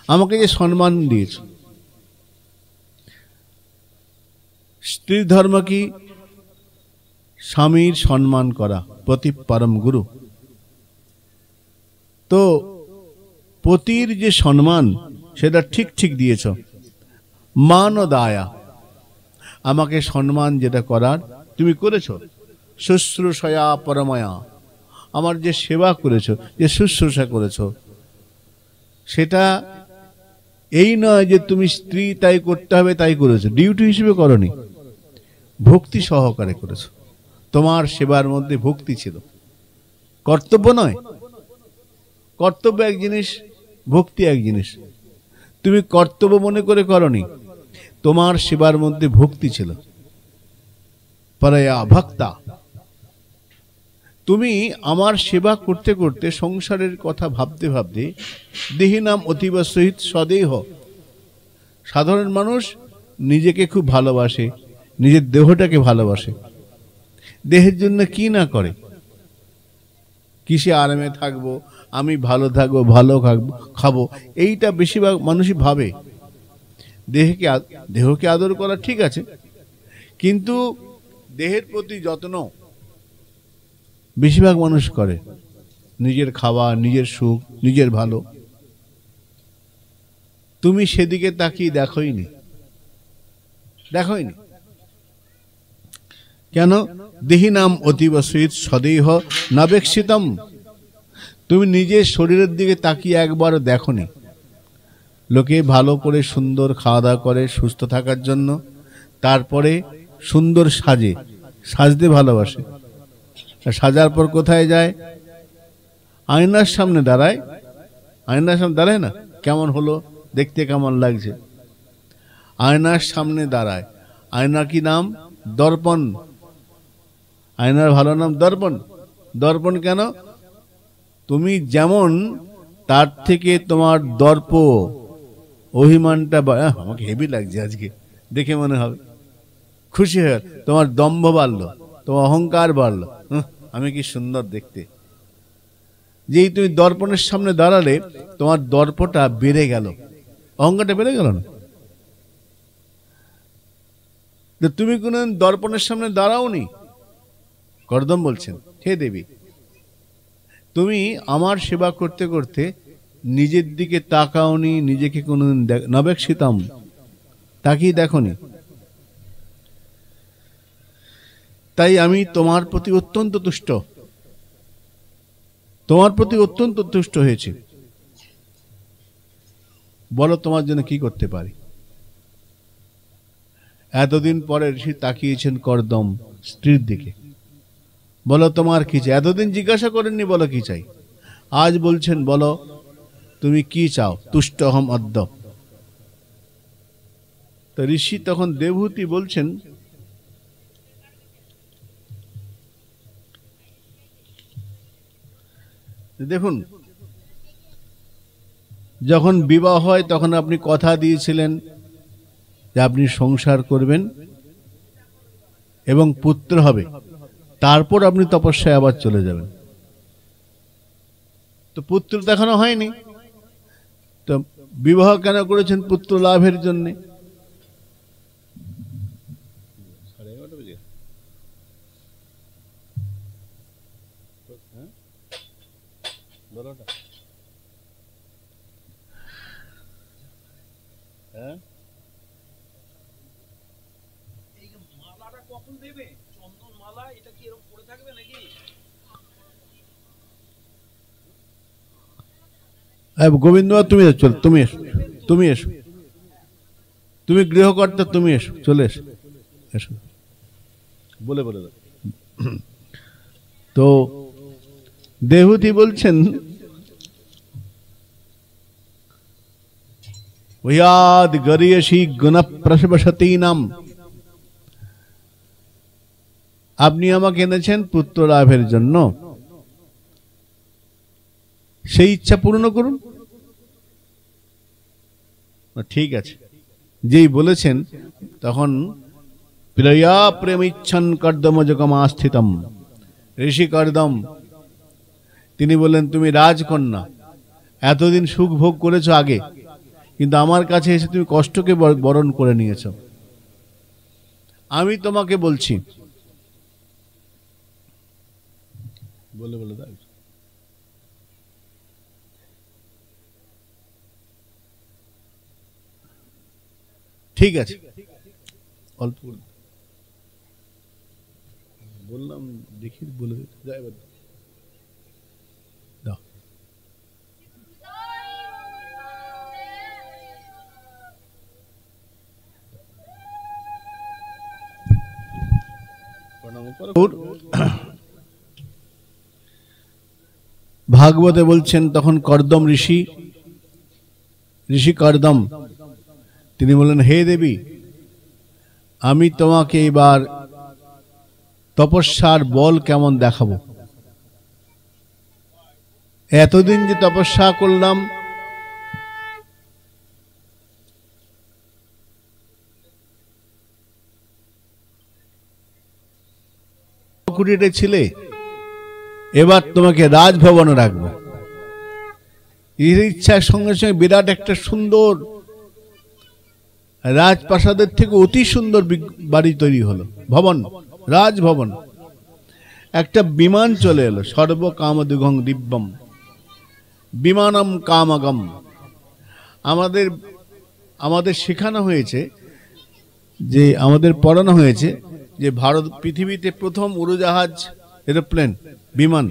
আমাকে যে সম্মান দিয়েছো, স্ত্রীর ধর্ম কি? স্বামীর সম্মান করা, পতি পরম গুরু। তো পতির যে সম্মান সেটা ঠিক ঠিক দিয়েছ। মান ও দায়া, আমাকে সম্মান যেটা করার তুমি করেছো। শুশ্রূষয়া পরময়া, আমার যে সেবা করেছো, যে শুশ্রূষা করেছো, সেটা এই নয় যে তুমি স্ত্রী তাই করতে হবে তাই করেছো, ডিউটি হিসেবে করনি, ভক্তি সহকারে করেছো। তোমার সেবার মধ্যে ভক্তি ছিল, কর্তব্য নয়। কর্তব্য এক জিনিস, ভক্তি এক জিনিস। তুমি কর্তব্য মনে করে করনি, তোমার সেবার মধ্যে ভক্তি ছিল। পরয়া ভক্তা, তুমি আমার সেবা করতে করতে, সংসারের কথা ভাবতে ভাবতে, দেহি নাম অতীব সহিত সদেহ। সাধারণ মানুষ নিজেকে খুব ভালোবাসে, নিজের দেহটাকে ভালোবাসে, দেহের জন্য কি না করে। কিসে আরামে থাকবো, আমি ভালো থাকবো, ভালো খাবো, এইটা বেশিরভাগ মানুষই ভাবে। দেহকে আদর করা ঠিক আছে, কিন্তু দেহের প্রতি যত্ন বেশিরভাগ মানুষ করে। নিজের খাওয়া, নিজের সুখ, নিজের ভালো। তুমি সেদিকে তাকিয়ে দেখোইনি। কেন? দেহি নাম অতীব সহিত সদেহ নাবেক্ষিতম। তুমি নিজের শরীরের দিকে তাকিয়ে একবার দেখোনি। লোকে ভালো করে সুন্দর খাওয়া দাওয়া করে সুস্থ থাকার জন্য, তারপরে সুন্দর সাজতে ভালোবাসে। সাজার পর কোথায় যায়? আয়নার সামনে দাঁড়ায়। আয়নার সামনে দাঁড়ায় না, কেমন হলো, দেখতে কেমন লাগছে, আয়নার সামনে দাঁড়ায়। আয়না কি নাম? দর্পণ। আয়নার ভালো নাম দর্পণ। দর্পণ কেন? তুমি যেমন, তার থেকে তোমার দর্প অভিমানটা, আমাকে হেভি লাগছে আজকে দেখে, মনে হবে খুশি হয়ে তোমার দম্ভ বাড়লো, তোমার অহংকার বাড়লো, আমি কি সুন্দর দেখতে। যেই তুমি দর্পণের সামনে দাঁড়ালে তোমার দর্পটা বেড়ে গেল, অহংকারটা বেড়ে গেল না? তুমি কোনদিন দর্পণের সামনে দাঁড়াওনি। কর্দম বলছেন, হে দেবী, তুমি আমার সেবা করতে করতে নিজের দিকে তাকাওনি, নিজেকে কোনদিন নবেক্ষিতম তাকিয়ে দেখোনি। তাই আমি তোমার প্রতি অত্যন্ত তুষ্ট, তোমার প্রতি অত্যন্ত তুষ্ট হয়েছি। বলো তোমার জন্য কি করতে পারি। এতদিন পরে ঋষি তাকিয়েছেন কর্দম স্ত্রীর দিকে। বলো তোমার কি চাই? এতদিন জিজ্ঞাসা করেননি বলো কি চাই, আজ বলছেন বলো তুমি কি চাও। তুষ্ট অহম অদ্য। তো ঋষি তখন দেবহূতি বলছেন, দেখুন, যখন বিবাহ হয় তখন আপনি কথা দিয়েছিলেন যে আপনি সংসার করবেন এবং পুত্র হবে, তারপর আপনি তপস্যায় আবার চলে যাবেন। তো পুত্র দেখানো হয়নি, তো বিবাহ কেন করেছেন? পুত্র লাভের জন্য। গোবিন্দ, তুমি চল, তুমি এসো, তুমি এসো, তুমি গৃহকর্তা, তুমি এসো, চলে এসো, এসো বলে বলে। তো দেবহূতি বলছেন, ওয়াদ গরিয়সী গুণ প্রসবসতী নাম। আপনি আমাকে এনেছেন পুত্র লাভের জন্য, সেই ইচ্ছা পূর্ণ করুন। ঠিক আছে, যেই বলেছেন তখন প্রিয়া প্রেম ইচ্ছন কর্দম যোগমাস্থিতম। ঋষি কর্দম তিনি বললেন, তুমি রাজকন্যা, এতদিন সুখ ভোগ করেছো আগে, কিন্তু আমার কাছে এসে তুমি কষ্টকে বরণ করে নিয়েছ। আমি তোমাকে বলছি, বলে বলে দাও, ঠিক আছে, অল্প বললাম, দেখি বলে যাই দাও। ভাগবতে বলছেন, তখন কর্দম ঋষি, ঋষি কর্দম তিনি বললেন, হে দেবী, আমি তোমাকে এবার তপস্যার বল কেমন দেখাবো। এতদিন যে তপস্যা করলাম, কুটিরে ছিলে, এবার তোমাকে রাজভবনে রাখবো। এর ইচ্ছার সঙ্গে সঙ্গে বিরাট একটা সুন্দর রাজপ্রাসাদের থেকে অতি সুন্দর বাড়ি তৈরি হলো, ভবন, রাজভবন। একটা বিমান চলে এলো, সর্বকামদুঘং দিব্যম বিমানম কামগম। আমাদের শেখানো হয়েছে, যে আমাদের পড়ানো হয়েছে যে ভারত পৃথিবীতে প্রথম উড়োজাহাজ, এরোপ্লেন, বিমান,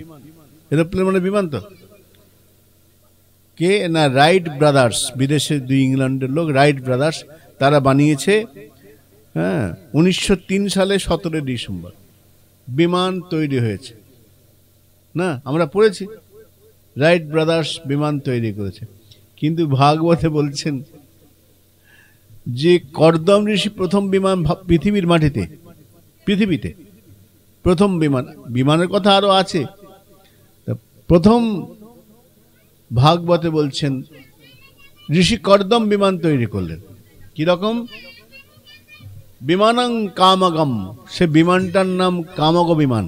এরোপ্লেন মানে বিমান তো কে না, রাইট ব্রাদার্স, বিদেশের দুই ইংল্যান্ডের লোক, রাইট ব্রাদার্স, তারা বানিয়েছে। হ্যাঁ, 1903 সালে 17 ডিসেম্বর বিমান তৈরি হয়েছে। না, আমরা পড়েছি রাইট ব্রাদার্স বিমান তৈরি করেছে। কিন্তু ভাগবতে বলছেন যে কর্দম ঋষি প্রথম বিমান পৃথিবীতে প্রথম বিমান, বিমানের কথা আরো আছে। প্রথম ভাগবতে বলছেন ঋষি কর্দম বিমান তৈরি করলেন। কি রকম? বিমানং কামগম, সে বিমানটার নাম কামগ বিমান।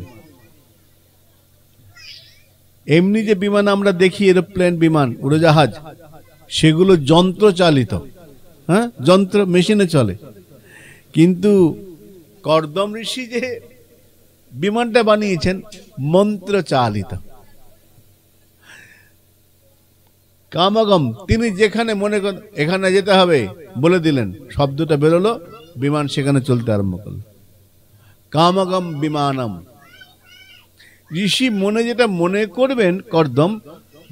এমনি যে বিমান আমরা দেখি, এরোপ্লেন বিমান, উড়োজাহাজ, সেগুলো যন্ত্র চালিত, হ্যাঁ, যন্ত্র মেশিনে চলে। কিন্তু কর্দম ঋষি যে বিমানটা বানিয়েছেন মন্ত্র চালিত। কামগম, তিনি যেখানে মনে করেন এখানে যেতে হবে বলে দিলেন, শব্দটা বেরোলো, বিমান সেখানে চলতে আরম্ভ করলো। কামগম বিমানম, ঋষি মনে যেটা মনে করবেন কর্দম,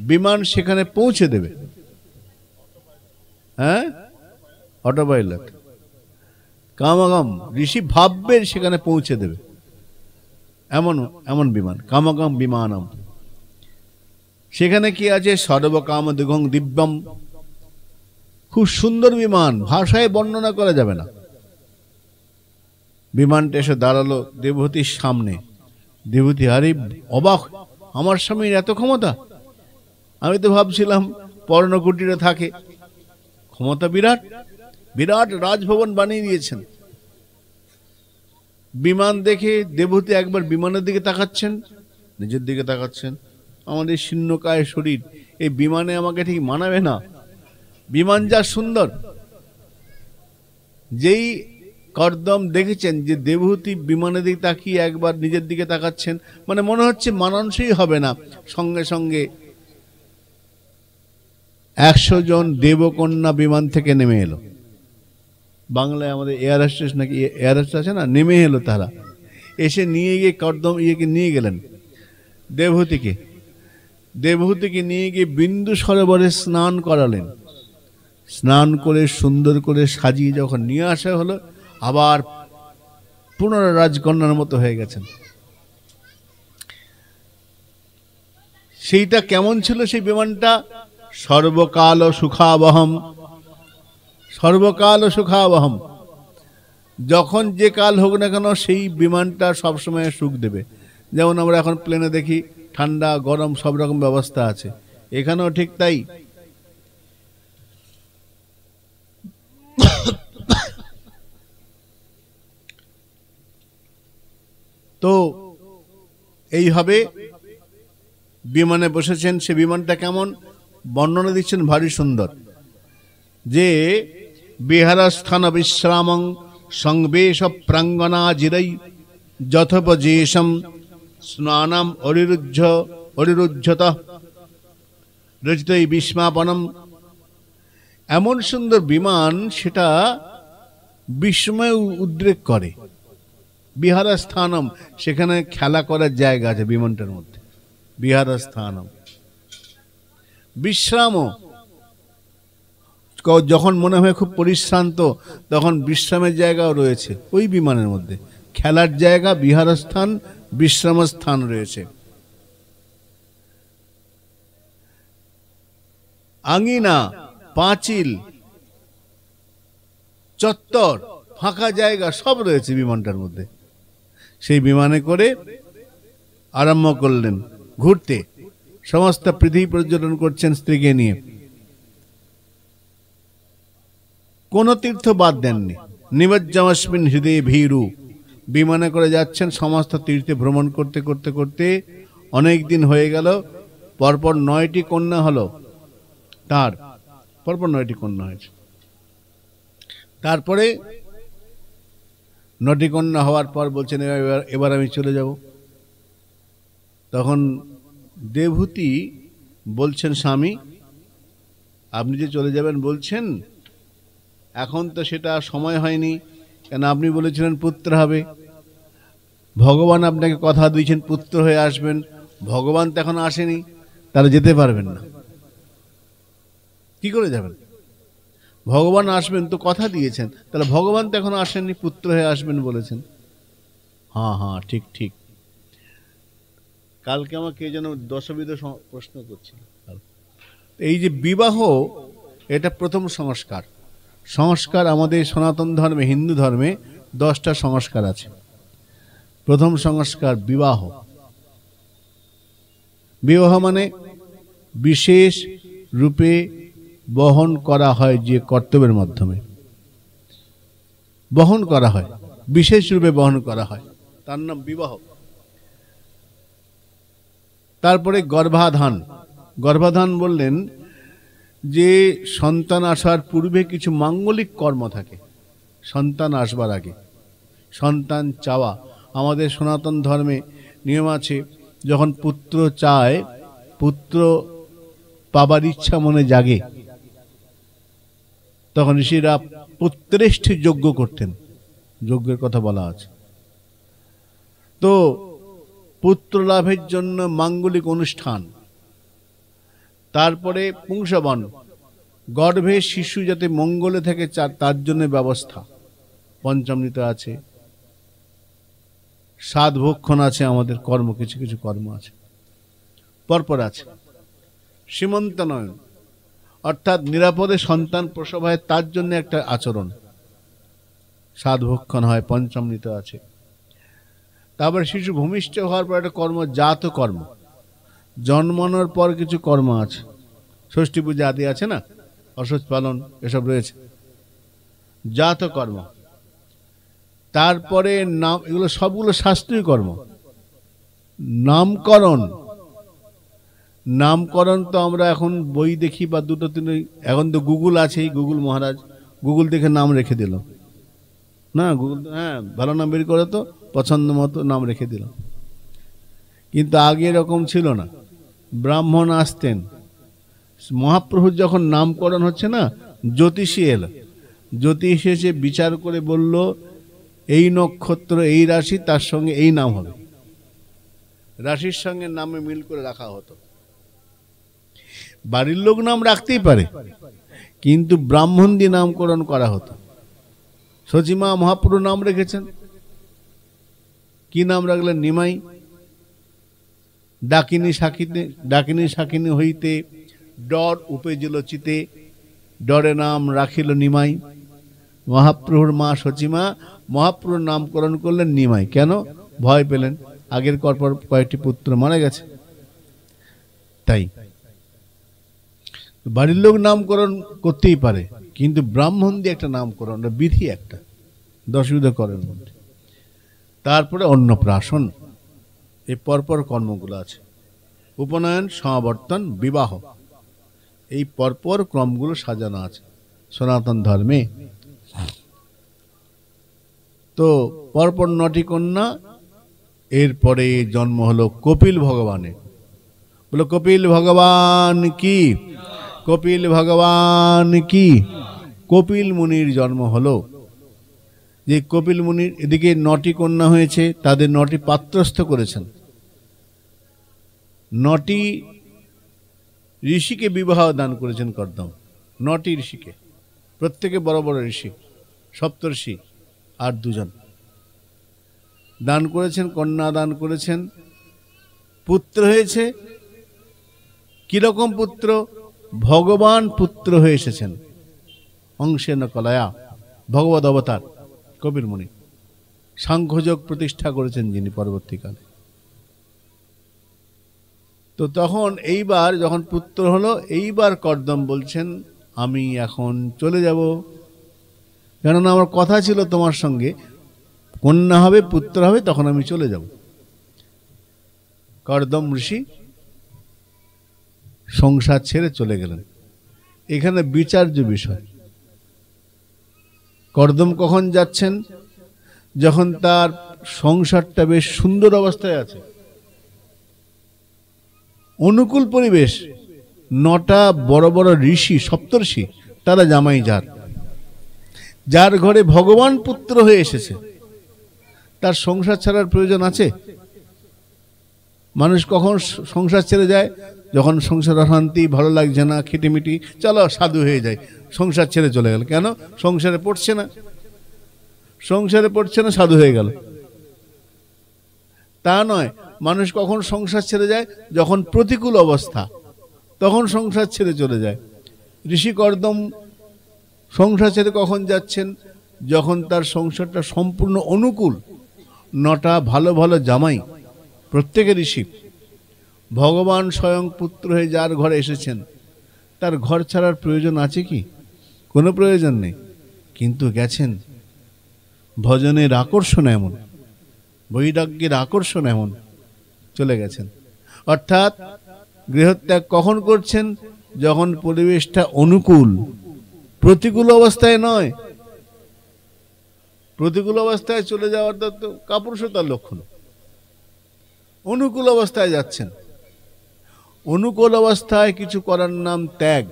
বিমান সেখানে পৌঁছে দেবে। হ্যাঁ, অটো পাইলট। কামগম, ঋষি ভাববেন সেখানে পৌঁছে দেবে, এমন এমন বিমান, কামগম বিমানম। সেখানে কি আছে? সর্বকাম দিগং দিব্যম, খুব সুন্দর বিমান, ভাষায় বর্ণনা করা যাবে না। বিমানটা এসে দাঁড়ালো দেবহূতির সামনে। দেবহূতি আরে অবাক, আমার স্বামীর এত ক্ষমতা! আমি তো ভাবছিলাম পর্ণকুটিরে থাকে। ক্ষমতা বিরাট, বিরাট রাজভবন বানিয়ে দিয়েছেন। বিমান দেখে দেবহূতি একবার বিমানের দিকে তাকাচ্ছেন, নিজের দিকে তাকাচ্ছেন। আমাদের শীর্ণকায় শরীর, এই বিমানে আমাকে ঠিক মানাবে না। বিমান যা সুন্দর। যেই কর্দম দেখেছেন যে দেবহূতি বিমানের দিকে তাকিয়ে একবার নিজের দিকে তাকাচ্ছেন, মানে মনে হচ্ছে মানানসই হবে না, সঙ্গে সঙ্গে 100 জন দেবকন্যা বিমান থেকে নেমে এলো। বাংলায় আমাদের এয়ার হোস্টেস নাকি এয়ার হোস্টেস আছে না, নেমে এলো তারা। এসে নিয়ে গিয়ে কর্দম নিয়ে গেলেন দেবহূতিকে। দেবহূতিকে নিয়ে গিয়ে বিন্দু সরোবরে স্নান করালেন। স্নান করে সুন্দর করে সাজিয়ে যখন নিয়ে আসা হলো, আবার পুনরায় রাজকন্যার মতো হয়ে গেছেন। সেইটা কেমন ছিল সেই বিমানটা? সর্বকাল সুখাবহম, সর্বকাল সুখাবহম। যখন যে কাল হোক না কেন সেই বিমানটা সবসময় সুখ দেবে। যেমন আমরা এখন প্লেনে দেখি ঠান্ডা গরম সব রকম ব্যবস্থা আছে, এখানেও ঠিক তাই। তো এইভাবে বিমানে বসেছেন। সে বিমানটা কেমন বর্ণনা দিচ্ছেন, ভারী সুন্দর। যে বিহারস্থান বিশ্রামং সংবেশ প্রাঙ্গনা জিরাই যথোপজেশম স্নানম অরিরুজ্যত রচিতই বিস্মাপনম। এমন সুন্দর বিমান, সেটা বিস্ময় উদ্রেক করে। বিহারস্থানম, সেখানে খেলা করার জায়গা আছে বিমানটার মধ্যে। বিহারস্থানম, বিশ্রাম, যখন মনে হয় খুব পরিশ্রান্ত তখন বিশ্রামের জায়গাও রয়েছে ওই বিমানের মধ্যে। খেলার জায়গা, বিহারস্থান, বিশ্রাম স্থান রয়েছে। আঙিনা, পাঁচিল, চত্বর, ফাঁকা জায়গা সব রয়েছে বিমানটার মধ্যে। সেই বিমানে করে আরম্ভ করলেন ঘুরতে। সমস্ত পৃথিবী পর্যটন করছেন স্ত্রীকে নিয়ে। কোন তীর্থ বাদ দেননি। নিমজ্জমস্মিন হৃদয়ে ভীরু, বিমানে করে যাচ্ছেন। সমস্ত তীর্থে ভ্রমণ করতে করতে করতে অনেক দিন হয়ে গেল। পরপর 9টি কন্যা হলো তার, পরপর 9টি কন্যা হয়েছে। তারপরে 9টি কন্যা হওয়ার পর বলছেন এবার আমি চলে যাব। তখন দেবহূতি বলছেন, স্বামী আপনি যে চলে যাবেন বলছেন, এখন তো সেটা সময় হয়নি, কেন আপনি বলেছিলেন পুত্র হবে। ভগবান আপনাকে কথা দিয়েছেন পুত্র হয়ে আসবেন, ভগবান তো এখন আসেনি, তাহলে যেতে পারবেন না। কি করে যাবেন? ভগবান আসবেন তো কথা দিয়েছেন, তাহলে ভগবান তো এখন আসেননি, পুত্র হয়ে আসবেন বলেছেন। হ্যাঁ হ্যাঁ, ঠিক ঠিক। কালকে আমাকে যেন দশবিধ প্রশ্ন করছিল। এই যে বিবাহ, এটা প্রথম সংস্কার। সংস্কার আমাদের সনাতন ধর্মে, হিন্দু ধর্মে 10টা সংস্কার আছে। প্রথম সংস্কার বিবাহ। বিবাহ মানে বিশেষ রূপে বহন করা হয় যে কর্তব্যের মাধ্যমে বহন করা হয়, বিশেষ রূপে বহন করা হয়, তার নাম বিবাহ। তারপরে গর্ভাধান। গর্ভাধান বললেন যে সন্তান আসার পূর্বে কিছু মাঙ্গলিক কর্ম থাকে, সন্তান আসবার আগে সন্তান চাওয়া। আমাদের সনাতন ধর্মে নিয়ম আছে, যখন পুত্র চায়, পুত্র পাবার ইচ্ছা মনে জাগে, তখন ঋষিরা পুত্রেষ্ঠি যজ্ঞ করতেন, যজ্ঞের কথা বলা আছে। তো পুত্র লাভের জন্য মাঙ্গলিক অনুষ্ঠান। তারপরে পুংসবন, গর্ভে শিশু যাতে মঙ্গলে থাকে তার জন্য ব্যবস্থা। পঞ্চমৃত আছে, সাত ভক্ষণ আছে, আমাদের কর্ম কিছু কিছু কর্ম আছে, পরপর আছে। সীমন্তনয়ন, অর্থাৎ নিরাপদে সন্তান প্রসব হয় তার জন্য একটা আচরণ, সাত ভক্ষণ হয়, পঞ্চমৃত আছে। তারপর শিশু ভূমিষ্ঠ হওয়ার পর একটা কর্ম, জাত কর্ম। জন্মানোর পর কিছু কর্ম আছে, ষষ্ঠী পূজা আদি আছে না, অসুচ পালন, এসব রয়েছে, জাত কর্ম। তারপরে নাম, এগুলো সবগুলো শাস্ত্রীয় কর্ম। নামকরণ, নামকরণ তো আমরা এখন বই দেখি বা দুটো তিন, এখন তো গুগল আছেই, গুগল মহারাজ, গুগল দেখে নাম রেখে দিল না, গুগল হ্যাঁ ভালো নাম বের করে তো পছন্দ মতো নাম রেখে দিল। কিন্তু আগে এরকম ছিল না, ব্রাহ্মণ আসতেন। মহাপ্রভুর যখন নামকরণ হচ্ছে না, জ্যোতিষী এলো, জ্যোতিষী এসে বিচার করে বলল এই নক্ষত্র, এই রাশি, তার সঙ্গে এই নাম হবে, রাশির সঙ্গে নামে মিল করে রাখা হতো। বাড়ির লোক নাম রাখতেই পারে, কিন্তু ব্রাহ্মণ দিয়ে নামকরণ করা হতো। সচিমা মহাপ্রভু নাম রেখেছেন, কি নাম রাখলেন? নিমাই। ডাকিনী শাকিনী হইতে ডর উপেজিল চিতে, ডরে নাম রাখিল নিমাই। মহাপ্রভুর মা সচিমা মহাপ্রভুর নামকরণ করলেন নিমাই। কেন? ভয় পেলেন, আগের পরপর কয়েকটি পুত্র মারা গেছে, তাই। বাড়ির লোক নামকরণ করতেই পারে, কিন্তু ব্রাহ্মণ দিয়ে একটা নামকরণ, বিধি একটা, দশবিধ করেন মধ্যে। তারপরে অন্নপ্রাশন, এই পরপর কর্মগুলো আছে। উপনয়ন, সমাবর্তন, বিবাহ, এই পরপর ক্রমগুলো সাজানো আছে সনাতন ধর্মে। তো পরপর 9টি কন্যা, এরপরে জন্ম হলো কপিল ভগবানের। বলো কপিল ভগবান কি, কপিল ভগবান কি। কপিল মুনির জন্ম হলো। যে কপিল মুনির এদিকে 9টি কন্যা হয়েছে, তাদের 9টি পাত্রস্থ করেছেন। 9টি ঋষিকে বিবাহ দান করেছেন কর্দম, 9টি ঋষিকে, প্রত্যেকে বড় বড় ঋষি, সপ্তর্ষি আর 2 জন দান করেছেন, কন্যা দান করেছেন। পুত্র হয়েছে, কিরকম পুত্র? ভগবান পুত্র হয়ে এসেছেন, অংশেন কলয়া, ভগবত অবতার কপিল মুনি। সাংখ্যযোগ প্রতিষ্ঠা করেছেন যিনি পরবর্তীকালে। তো তখন এইবার যখন পুত্র হলো, এইবার কর্দম বলছেন আমি এখন চলে যাব, কেননা আমার কথা ছিল তোমার সঙ্গে, কন্যা হবে পুত্র হবে, তখন আমি চলে যাব। কর্দম ঋষি সংসার ছেড়ে চলে গেলেন। এখানে বিচার্য বিষয়, কর্দম কখন যাচ্ছেন? যখন তার সংসারটা বেশ সুন্দর অবস্থায় আছে, অনুকূল পরিবেশ, 9টা বড় বড় ঋষি সপ্তর্ষি, তারা জামাই যার ঘরে ভগবান পুত্র হয়ে এসেছে, তার সংসার ছাড়ার প্রয়োজন আছে? মানুষ কখন সংসার ছেড়ে যায়? যখন সংসার অশান্তি, ভালো লাগছে না, খিটিমিটি, চলো সাধু হয়ে যায়, সংসার ছেড়ে চলে গেল। কেন? সংসারে পড়ছে না, সংসারে পড়ছে না, সাধু হয়ে গেল। তা নয়, মানুষ কখন সংসার ছেড়ে যায়? যখন প্রতিকূল অবস্থা, তখন সংসার ছেড়ে চলে যায়। ঋষি কর্দম সংসার ছেড়ে কখন যাচ্ছেন? যখন তার সংসারটা সম্পূর্ণ অনুকূল, 9টা ভালো ভালো জামাই, প্রত্যেকের ঋষি। ভগবান স্বয়ং পুত্র হয়ে যার ঘরে এসেছেন, তার ঘর ছাড়ার প্রয়োজন আছে কি? কোনো প্রয়োজন নেই। কিন্তু গেছেন, ভজনের আকর্ষণ এমন, বৈরাগ্যের আকর্ষণ এমন, চলে গেছেন। অর্থাৎ গৃহত্যাগ কখন করছেন? যখন পরিবেশটা অনুকূল, প্রতিকূল অবস্থায় নয়। প্রতিকূল অবস্থায় চলে যাওয়ার তো কাপুরুষতার লক্ষণ। অনুকূল অবস্থায় যাচ্ছেন। অনুকূল অবস্থায় কিছু করার নাম ত্যাগ।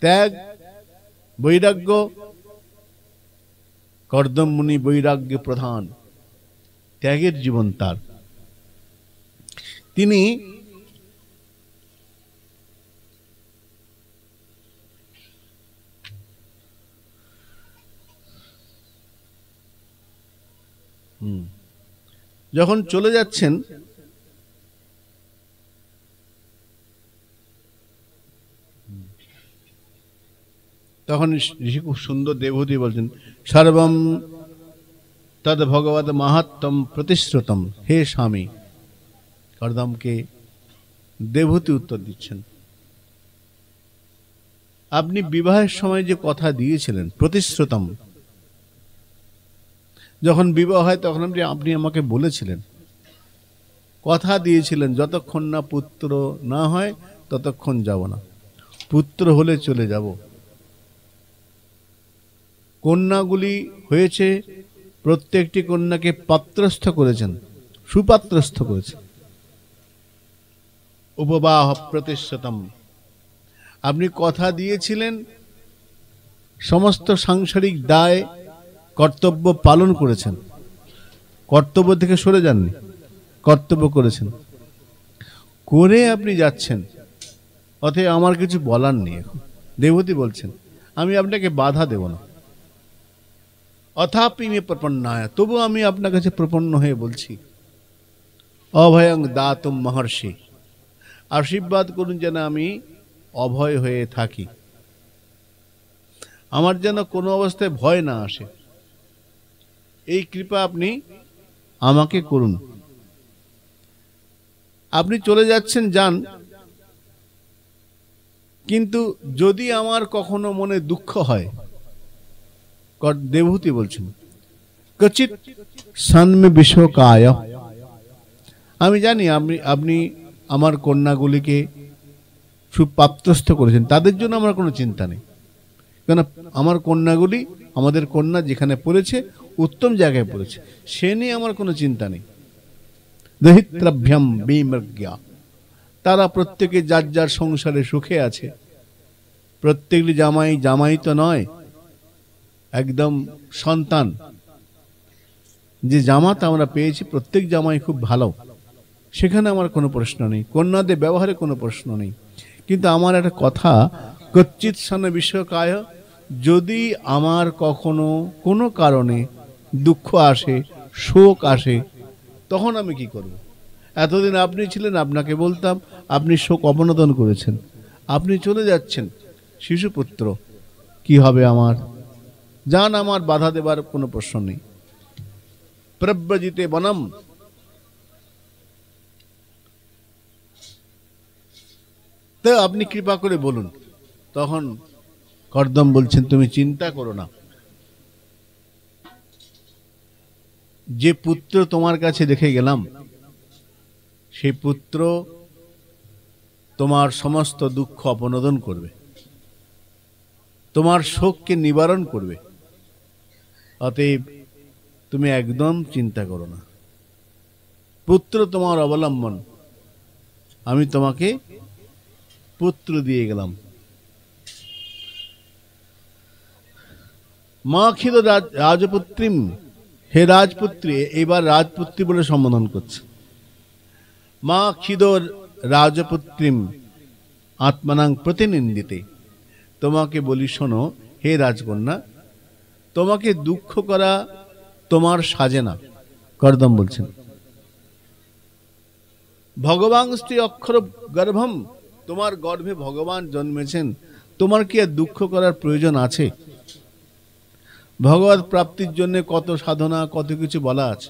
ত্যাগ, বৈরাগ্য। কর্দম মুনি বৈরাগ্য প্রধান, ত্যাগের জীবন তার। তিনি যখন চলে যাচ্ছেন, তখন ঋষি খুব সুন্দর দেবহূতি বলছেন, সর্বম তদ ভগবত মাহাত্ম্যম প্রতিশ্রুতম। হে স্বামী, কর্দমকে দেবহূতি উত্তর দিচ্ছেন, আপনি বিবাহের সময় যে কথা দিয়েছিলেন, প্রতিশ্রুতম, যখন বিবাহ হয় তখন আপনি আমাকে বলেছিলেন, কথা দিয়েছিলেন, যতক্ষণ না পুত্র না হয় ততক্ষণ যাব না, পুত্র হলে চলে যাব। কন্যাগুলি হয়েছে, প্রত্যেকটি কন্যাকে পাত্রস্থ করেছেন, সুপাত্রস্থ করেছেন। উপবাহ প্রতিশ্রুতম, আপনি কথা দিয়েছিলেন, সমস্ত সাংসারিক দায় কর্তব্য পালন করেছেন, কর্তব্য থেকে সরে যাননি, কর্তব্য করেছেন, করে আপনি যাচ্ছেন। অতএব আমার কিছু বলার নেই। এখন দেবহূতি বলছেন, আমি আপনাকে বাধা দেব না। অথাপি মে প্রপন্নায়, তবু আমি আপনার কাছে প্রপন্ন হয়ে বলছি, অভয়ং দাতুম মহর্ষি, আশীর্বাদ করুন যেন আমি অভয় হয়ে থাকি, আমার যেন কোনো অবস্থায় ভয় না আসে, এই কৃপা আপনি আমাকে করুন। আপনি চলে যাচ্ছেন, যান, কিন্তু যদি আমার কখনো মনে দুঃখ হয়, দেবহূতি বলছেন, কচিত সন্মে বিশ্বকায়, আমি জানি আপনি আমার কন্যাগুলিকে সুপ্রাপ্তস্থ করেছেন, তাদের জন্য আমার কোনো চিন্তা নেই। কেন, আমার কন্যাগুলি, আমাদের কন্যা যেখানে পড়েছে উত্তম জায়গায় পড়েছে, সে নিয়ে আমার কোনো চিন্তা নেই। দহিত্রাভ্যাম বিমজ্ঞা, তারা প্রত্যেকে যার যার সংসারে সুখে আছে। প্রত্যেকটি জামাই তো নয়, একদম সন্তান। যে জামাতা আমরা পেয়েছি, প্রত্যেক জামাই খুব ভালো, সেখানে আমার কোনো প্রশ্ন নেই, কন্যাদের ব্যবহারে কোনো প্রশ্ন নেই। কিন্তু আমার একটা কথা, কচ্চিৎ সন বিশ্বকায়, যদি আমার কখনো কোনো কারণে দুঃখ আসে, শোক আসে, তখন আমি কি করব? এতদিন আপনি ছিলেন, আপনাকে বলতাম, আপনি শোক অবনোদন করেছেন, আপনি চলে যাচ্ছেন, শিশুপুত্র, কি হবে আমার? যান, আমার বাধা দেবার কোনো প্রশ্ন নেই। প্রব্রজিতে বনম, তো আপনি কৃপা করে বলুন। তখন কর্দম বলছেন, তুমি চিন্তা করো না, যে পুত্র তোমার কাছে রেখে গেলাম, সেই পুত্র তোমার সমস্ত দুঃখ অপনোদন করবে, তোমার শোককে নিবারণ করবে। অতএব তুমি একদম চিন্তা করো না, পুত্র তোমার অবলম্বন, আমি তোমাকে পুত্র দিয়ে গেলাম। মা খিদ রাজপুত্রীম, হে রাজপুত্রী, এবার রাজপুত্রী বলে সম্বোধন করছে। মা খিদ রাজপুত্রীম আত্মানাং প্রতিনিন্দিতে, তোমাকে বলি শোনো হে রাজকন্যা, তোমাকে দুঃখ করা তোমার সাজে না। কর্দম বলছেন, ভগবান স্ত্রী অক্ষর গর্ভম, তোমার গর্ভে ভগবান জন্মেছেন, তোমার কি আর দুঃখ করার প্রয়োজন আছে? ভগবত প্রাপ্তির জন্য কত সাধনা, কত কিছু বলা আছে।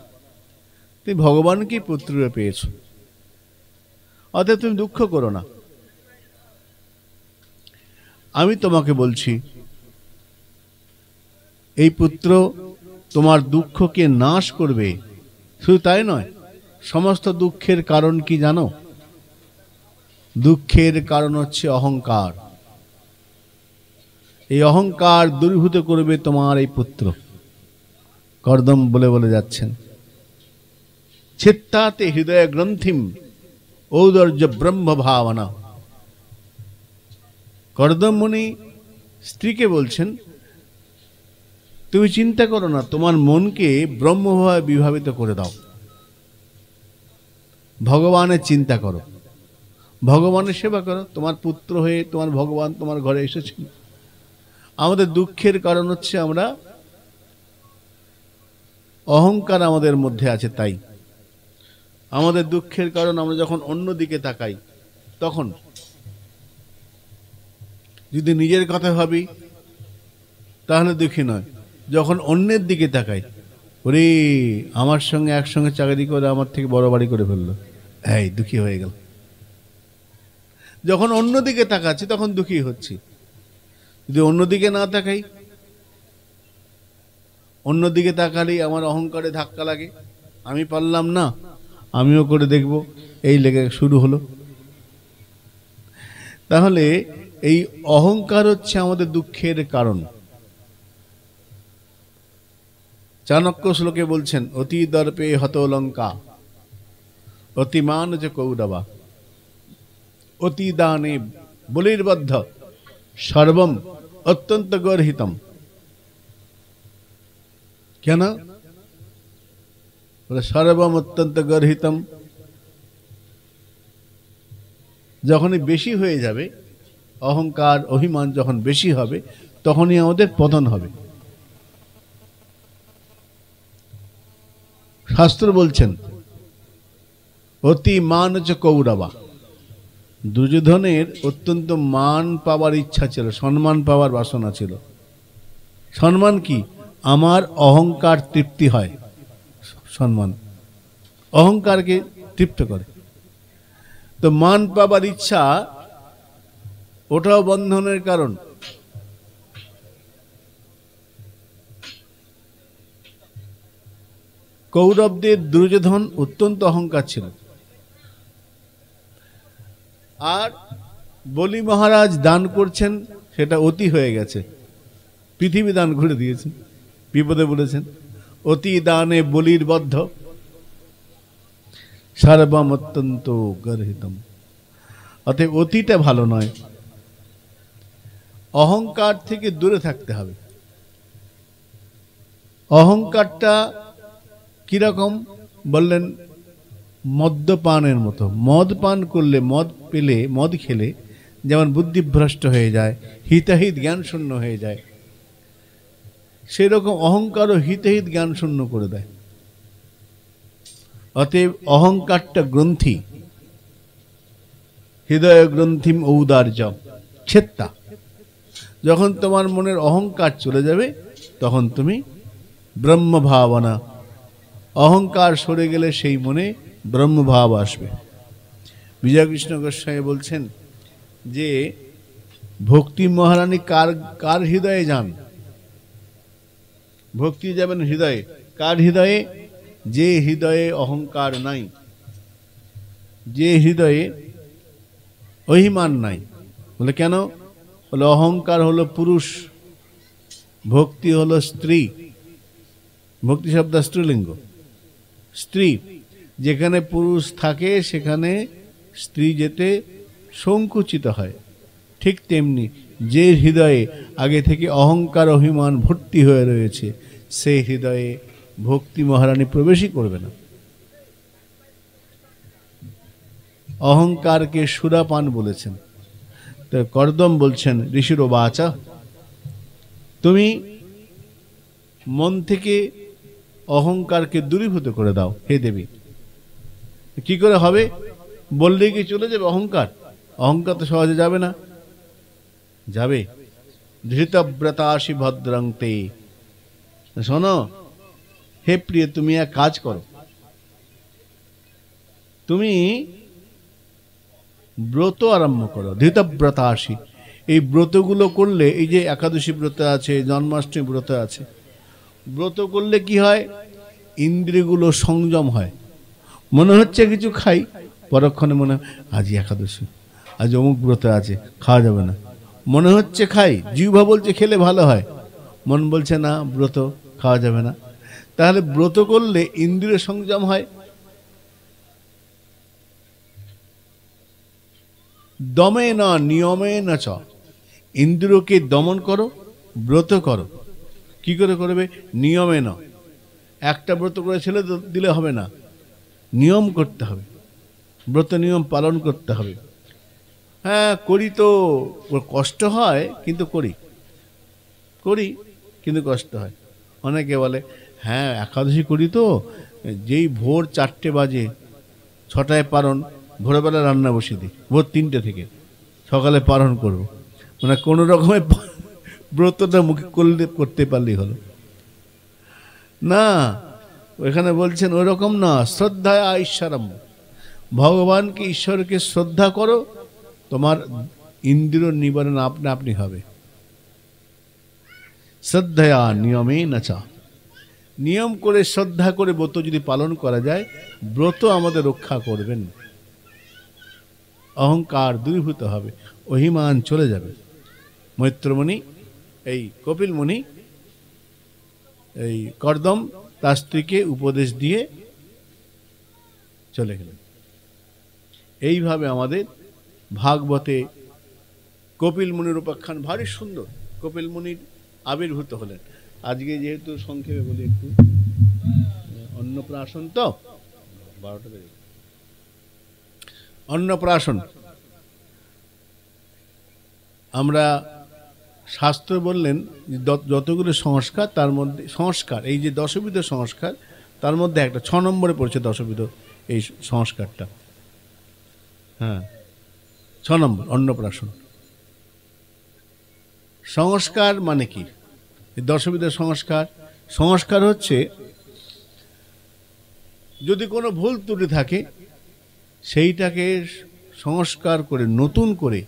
তুমি ভগবানকেই পুত্ররূপে পেয়েছো, অতএব তুমি দুঃখ করো না। আমি তোমাকে বলছি, এই পুত্র তোমার দুঃখকে নাশ করবে। শুধু তাই নয়, সমস্ত দুঃখের কারণ কি জানো? দুঃখের কারণ হচ্ছে অহংকার। এই অহংকার দূরীভূত করবে তোমার এই পুত্র। কর্দম বলে বলে যাচ্ছেন, চিত্তাতে হৃদয় গ্রন্থিম ঔদর্য ব্রহ্ম ভাবনা। কর্দম মুনি স্ত্রীকে বলছেন, তুমি চিন্তা করো না, তোমার মনকে ব্রহ্মভাবে বিভাবিত করে দাও। ভগবানের চিন্তা করো, ভগবানের সেবা করো। তোমার পুত্র হয়ে তোমার ভগবান তোমার ঘরে এসেছেন। আমাদের দুঃখের কারণ হচ্ছে আমরা অহংকার আমাদের মধ্যে আছে। তাই আমাদের দুঃখের কারণ আমরা যখন অন্য দিকে তাকাই, তখন যদি নিজের কথা ভাবি তাহলে দুঃখী নয়। যখন অন্যের দিকে তাকাই, ওরে আমার সঙ্গে একসঙ্গে চাকরি করে আমার থেকে বড় বাড়ি করে ফেললো, এই দুঃখী হয়ে গেল। যখন অন্যদিকে তাকাচ্ছি তখন দুঃখী হচ্ছি। যদি অন্যদিকে না তাকাই, অন্যদিকে তাকালেই আমার অহংকারে ধাক্কা লাগে, আমি পারলাম না, আমিও করে দেখব, এই লেগে শুরু হলো। তাহলে এই অহংকার হচ্ছে আমাদের দুঃখের কারণ। চাণক্য শ্লোকে বলছেন, অতি দর্পে হত লঙ্কা, অতিমান চ কৌরবা, অতি দানে বলির্বদ্ধ, সর্বম অত্যন্ত গর্হিতম। কেন বলে সর্বম অত্যন্ত গর্হিতম? যখনই বেশি হয়ে যাবে অহংকার, অভিমান যখন বেশি হবে, তখনই আমাদের পতন হবে। শাস্ত্র বলছেন, অতি মান চ কৌরবা। দুর্যোধনের অত্যন্ত মান পাওয়ার ইচ্ছা ছিল, সম্মান পাওয়ার বাসনা ছিল। সম্মান কি? আমার অহংকার তৃপ্তি হয়। সম্মান অহংকারকে তৃপ্ত করে। তো মান পাবার ইচ্ছা, ওটাও বন্ধনের কারণ। কৌরবদের দুর্যোধন অত্যন্ত অহংকার ছিল। আর বলি মহারাজ দান করছেন, সেটা অতি হয়ে গেছে, পৃথিবী দান করে দিয়েছেন। বিপদে বলেছেন, অতি দানে বলির বদ্ধ, সর্বম অত্যন্ত গর্হিতম। অতএব অতিটা ভালো নয়, অহংকার থেকে দূরে থাকতে হবে। অহংকারটা কিরকম বললেন? মদ্যপানের মতো। মদ পান করলে, মদ পেলে, মদ খেলে যেমন বুদ্ধিভ্রষ্ট হয়ে যায়, হিতাহিত জ্ঞান শূন্য হয়ে যায়, সেরকম অহংকারও হিতাহিত জ্ঞান শূন্য করে দেয়। অতএব অহংকারটা গ্রন্থি, হৃদয় গ্রন্থিম ঔদার্য ছেত্তা। যখন তোমার মনের অহংকার চলে যাবে, তখন তুমি ব্রহ্ম ভাবনা, অহংকার সরে গেলে সেই মনে ব্রহ্মভাব আসবে। বিজয়কৃষ্ণ গোস্বামী বলছেন যে ভক্তি মহারানী কার কার হৃদয়ে যান? ভক্তি যাবেন হৃদয়ে। কার হৃদয়ে? যে হৃদয়ে অহংকার নাই, যে হৃদয়ে অভিমান নাই। বলে কেন? বলে অহংকার হলো পুরুষ, ভক্তি হলো স্ত্রী। ভক্তি শব্দ স্ত্রীলিঙ্গ। স্ত্রী, যেখানে পুরুষ থাকে সেখানে স্ত্রী যেতে সংকুচিত হয়। ঠিক তেমনি যে হৃদয়ে আগে থেকে অহংকার অভিমান ভর্তি হয়ে রয়েছে, সেই হৃদয়ে ভক্তি মহারানী প্রবেশই করবে না। অহংকারকে সুরাপান বলেছেন। তো কর্দম বলছেন, ঋষির বাচা, তুমি মন থেকে অহংকারকে দূরীভূত করে দাও হে দেবী। কি করে হবে? বললেই কি চলে যাবে অহংকার? অহংকার তো সহজে যাবে না। যাবে ধৃতব্রতাসি ভদ্রং তে শোনো হে প্রিয়, তুমি এক কাজ করো, তুমি ব্রত আরম্ভ করো, ধৃতব্রতাসী। এই ব্রতগুলো করলে, এই যে একাদশী ব্রত আছে, জন্মাষ্টমী ব্রত আছে, ব্রত করলে কি হয়, ইন্দ্রিয়গুলো সংযম হয়। মনে হচ্ছে কিছু খাই, পরক্ষণে মনে হয় আজই একাদশী, আজ অমুক ব্রত আছে, খাওয়া যাবে না। মনে হচ্ছে খাই, জিহ্বা বলছে খেলে ভালো হয়, মন বলছে না, ব্রত, খাওয়া যাবে না। তাহলে ব্রত করলে ইন্দ্রিয় সংযম হয়। দমে না নিয়মে না চ, ইন্দ্রিয়কে দমন করো, ব্রত করো। কি করে করবে? নিয়মে না। একটা ব্রত করে ছেড়ে দিলে হবে না, নিয়ম করতে হবে, ব্রত নিয়ম পালন করতে হবে। হ্যাঁ করি তো, কষ্ট হয় কিন্তু করি, কিন্তু কষ্ট হয়। অনেকে বলে হ্যাঁ একাদশী করি তো, যেই ভোর 4টে বাজে, 6টায় পারণ, ভোরবেলা রান্না বসিয়ে দিই, ভোর 3টে থেকে সকালে পালন করব, মানে কোনো রকমে ব্রতটা মুখে করতে পারলেই হলো না। ওখানে বলছেন ওই রকম না, শ্রদ্ধায় ঈশ্বরম, ভগবানকে, ঈশ্বরকে শ্রদ্ধা করো, তোমার ইন্দ্রিয় নিবারণ আপনা আপনি হবে। শ্রদ্ধয়া নিয়মে নাচা, নিয়ম করে শ্রদ্ধা করে ব্রত যদি পালন করা যায়, ব্রত আমাদের রক্ষা করবেন। অহংকার দূরীভূত হবে, অভিমান চলে যাবে। মৈত্রমণি, এই কপিল মুনি, এই কর্দম তার স্ত্রীকে উপদেশ দিয়ে চলে গেলেন। এইভাবে আমাদের ভাগবতে কপিল মুনির উপাখ্যান ভারী সুন্দর। কপিল মুনির আবির্ভূত হলেন। আজকে যেহেতু সংক্ষেপে বলি একটু, অন্নপ্রাশন তো 12টা বেজে, অন্নপ্রাশন আমরা শাস্ত্র বললেন যতগুলো সংস্কার, তার মধ্যে সংস্কার, এই যে দশবিধ সংস্কার, তার মধ্যে একটা 6 নম্বরে পড়ছে দশবিধ এই সংস্কারটা। হ্যাঁ 6 নম্বর অন্নপ্রাশন। সংস্কার মানে কি? দশবিধ সংস্কার, সংস্কার হচ্ছে যদি কোনো ভুল ত্রুটি থাকে সেইটাকে সংস্কার করে, নতুন করে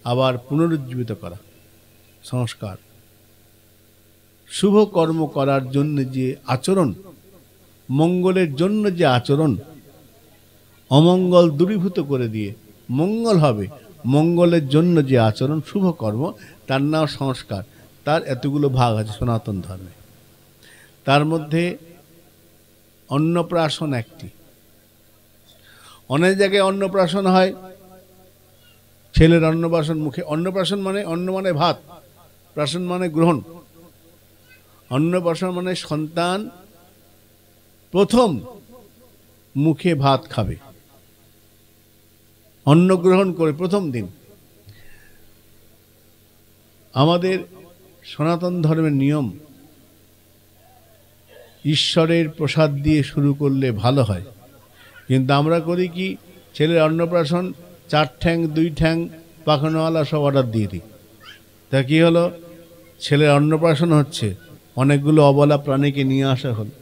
আবার পুনরুজ্জীবিত করা সংস্কার। শুভ কর্ম করার জন্য যে আচরণ, মঙ্গলের জন্য যে আচরণ, অমঙ্গল দূরীভূত করে দিয়ে মঙ্গল হবে, মঙ্গলের জন্য যে আচরণ, শুভ কর্ম, তার নাম সংস্কার। তার এতগুলো ভাগ আছে সনাতন ধর্মে। তার মধ্যে অন্নপ্রাশন একটি। অনেক জায়গায় অন্নপ্রাশন হয়, ছেলের অন্নপ্রাশন মুখে, অন্নপ্রাশন মানে অন্ন মানে ভাত, প্রাশন মানে গ্রহণ। অন্নপ্রাশন মানে সন্তান প্রথম মুখে ভাত খাবে, অন্ন গ্রহণ করে প্রথম দিন। আমাদের সনাতন ধর্মের নিয়ম, ঈশ্বরের প্রসাদ দিয়ে শুরু করলে ভালো হয়, কিন্তু আমরা করি কি, ছেলের অন্নপ্রাশন 4 ঠ্যাং 2 ঠ্যাং পাখানোওয়ালা সব অর্ডার দিয়ে দিই। তা কি হলো, ছেলের অন্নপ্রাশন হচ্ছে, অনেকগুলো অবলা প্রাণীকে নিয়ে আসা হলো,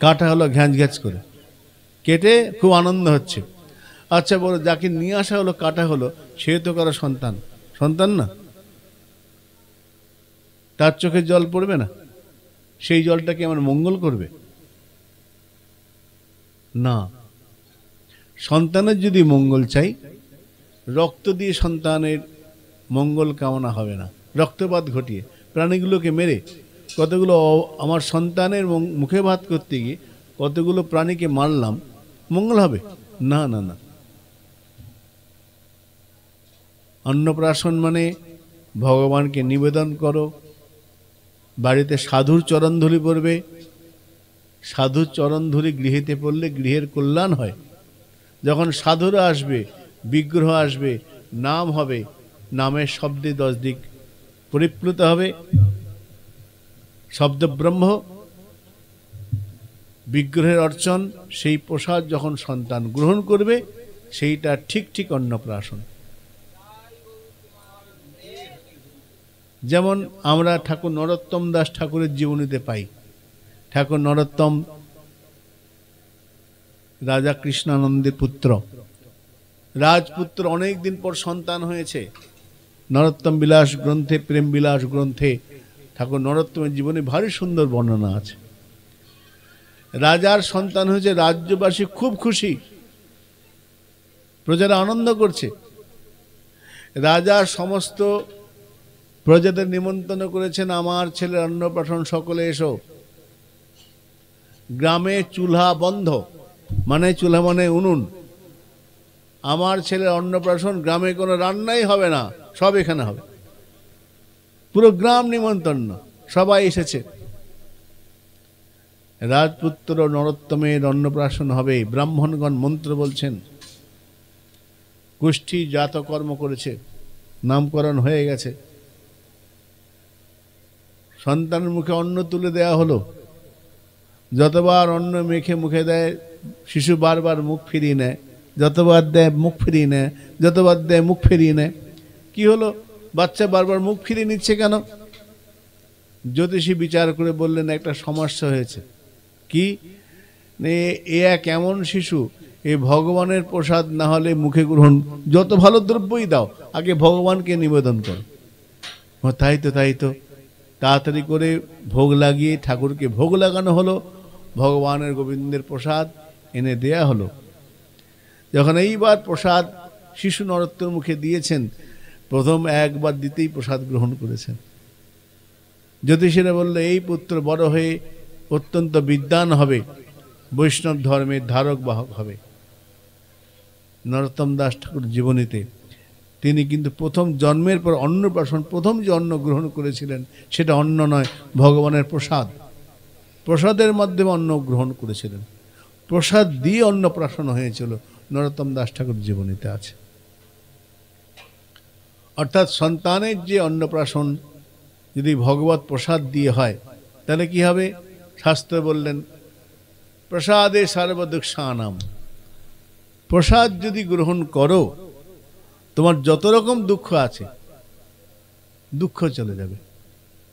কাটা হলো ঘ্যাঁচ ঘ্যাঁচ করে, কেটে খুব আনন্দ হচ্ছে। আচ্ছা বলো, যাকে নিয়ে আসা হলো, কাটা হলো, সে তো কারো সন্তান, সন্তান না? তার চোখে জল পড়বে না? সেই জলটা কি আমার মঙ্গল করবে? না। সন্তানের যদি মঙ্গল চাই, রক্ত দিয়ে সন্তানের মঙ্গল কামনা হবে না। রক্তপাত ঘটিয়ে প্রাণীগুলোকে মেরে, কতগুলো আমার সন্তানের মুখে ভাত করতে গিয়ে কতগুলো প্রাণীকে মারলাম, মঙ্গল হবে? না না না। অন্নপ্রাশন মানে ভগবানকে নিবেদন করো, বাড়িতে সাধুর চরণধুলি পড়বে, সাধুর চরণধুলি গৃহেতে পড়লে গৃহের কল্যাণ হয়। যখন সাধুরা আসবে, বিগ্রহ আসবে, নাম হবে, নামের শব্দে 10 দিক পরিপ্লুত হবে, শব্দ ব্রহ্ম, বিগ্রহের অর্চন, সেই প্রসাদ যখন সন্তান গ্রহণ করবে, সেইটা ঠিক ঠিক অন্নপ্রাশন। যেমন আমরা ঠাকুর নরোত্তম দাস ঠাকুরের জীবনীতে পাই। ঠাকুর নরোত্তম রাজা কৃষ্ণানন্দের পুত্র, রাজপুত্র, অনেক দিন পর সন্তান হয়েছে। নরোত্তম বিলাস গ্রন্থে, প্রেম বিলাস গ্রন্থে ঠাকুর নরোত্তমের জীবনে ভারী সুন্দর বর্ণনা আছে। রাজার সন্তান হয়েছে, রাজ্যবাসী খুব খুশি, প্রজারা আনন্দ করছে। রাজা সমস্ত প্রজাদের নিমন্ত্রণ করেছেন, আমার ছেলের অন্নপ্রাশন, সকলে এসো। গ্রামে চুলা বন্ধ, মানে চুলা মানে উনুন। আমার ছেলের অন্নপ্রাশন, গ্রামে কোনো রান্নাই হবে না, সব এখানে হবে। পুরো গ্রাম নিমন্ত্রণ, সবাই এসেছে। রাজপুত্র নরোত্তমের অন্নপ্রাশন হবে, ব্রাহ্মণগণ মন্ত্র বলছেন। গোষ্ঠী জাতকর্ম করেছে, নামকরণ হয়ে গেছে। সন্তানের মুখে অন্ন তুলে দেয়া হলো। যতবার অন্ন মেখে মুখে দেয়, শিশু বারবার মুখ ফিরিয়ে নেয়, যতবার দেয় মুখ ফিরিয়ে নেয়, যতবার দেয় মুখ ফিরিয়ে নেয়। কি হলো, বাচ্চা বারবার মুখ ফিরিয়ে নিচ্ছে কেন? জ্যোতিষী বিচার করে বললেন একটা সমস্যা হয়েছে। কি? এ এক এমন শিশু, এ ভগবানের প্রসাদ না হলে মুখে গ্রহণ, যত ভালো দ্রব্যই দাও আগে ভগবানকে নিবেদন করো। তাই তো, তাই তো। তাড়াতাড়ি করে ভোগ লাগিয়ে ঠাকুরকে ভোগ লাগানো হলো, ভগবানের গোবিন্দের প্রসাদ এনে দেয়া হলো। যখন এইবার প্রসাদ শিশু নরোত্তমের মুখে দিয়েছেন, প্রথম একবার দিতেই প্রসাদ গ্রহণ করেছেন। জ্যোতিষীরা বলল, এই পুত্র বড় হয়ে অত্যন্ত বিদ্বান হবে, বৈষ্ণব ধর্মের ধারক বাহক হবে। নরোত্তম দাস ঠাকুর জীবনীতে তিনি কিন্তু প্রথম জন্মের পর অন্নপ্রাশন, প্রথম যে অন্ন গ্রহণ করেছিলেন সেটা অন্ন নয়, ভগবানের প্রসাদ। প্রসাদের মাধ্যমে অন্ন গ্রহণ করেছিলেন, প্রসাদ দিয়ে অন্নপ্রাশন হয়েছিল, নরোত্তম দাস ঠাকুর জীবনীতে আছে। অর্থাৎ সন্তানের যে অন্নপ্রাশন যদি ভগবত প্রসাদ দিয়ে হয়, তাহলে কি হবে? শাস্ত্র বললেন, প্রসাদে সর্বদুঃখানাম। প্রসাদ যদি গ্রহণ করো, তোমার যত রকম দুঃখ আছে দুঃখ চলে যাবে।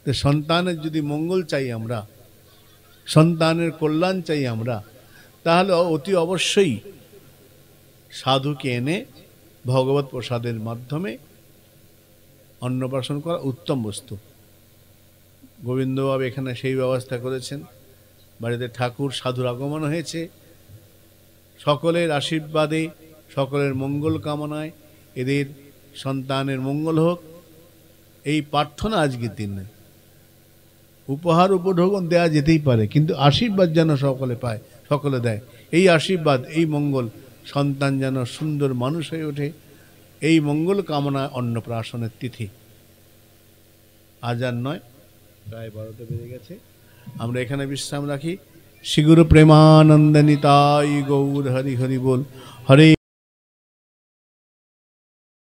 তো সন্তানের যদি মঙ্গল চাই আমরা, সন্তানের কল্যাণ চাই আমরা, তাহলে অতি অবশ্যই সাধুকে এনে ভগবত প্রসাদের মাধ্যমে অন্নপ্রাশন করা উত্তম বস্তু। গোবিন্দবাবু এখানে সেই ব্যবস্থা করেছেন। বাড়িতে ঠাকুর সাধুর আগমন হয়েছে, সকলের আশীর্বাদে, সকলের মঙ্গল কামনায় এদের সন্তানের মঙ্গল হোক, এই প্রার্থনা আজকের দিনে। উপহার উপঢৌকন দেওয়া যেতেই পারে, কিন্তু আশীর্বাদ যেন সকলে পায়, সকলে দেয়। এই আশীর্বাদ, এই মঙ্গল, সন্তান যেন সুন্দর মানুষ হয়ে ওঠে, এই মঙ্গল কামনায় অন্নপ্রাশনের তিথি। আজ আর নয়, প্রায় 12টা বেজে গেছে। আমরা এখানে বিশ্রাম রাখি। শ্রী গুরু প্রেমানন্দ নিতাই গৌর হরি হরি বল। হরে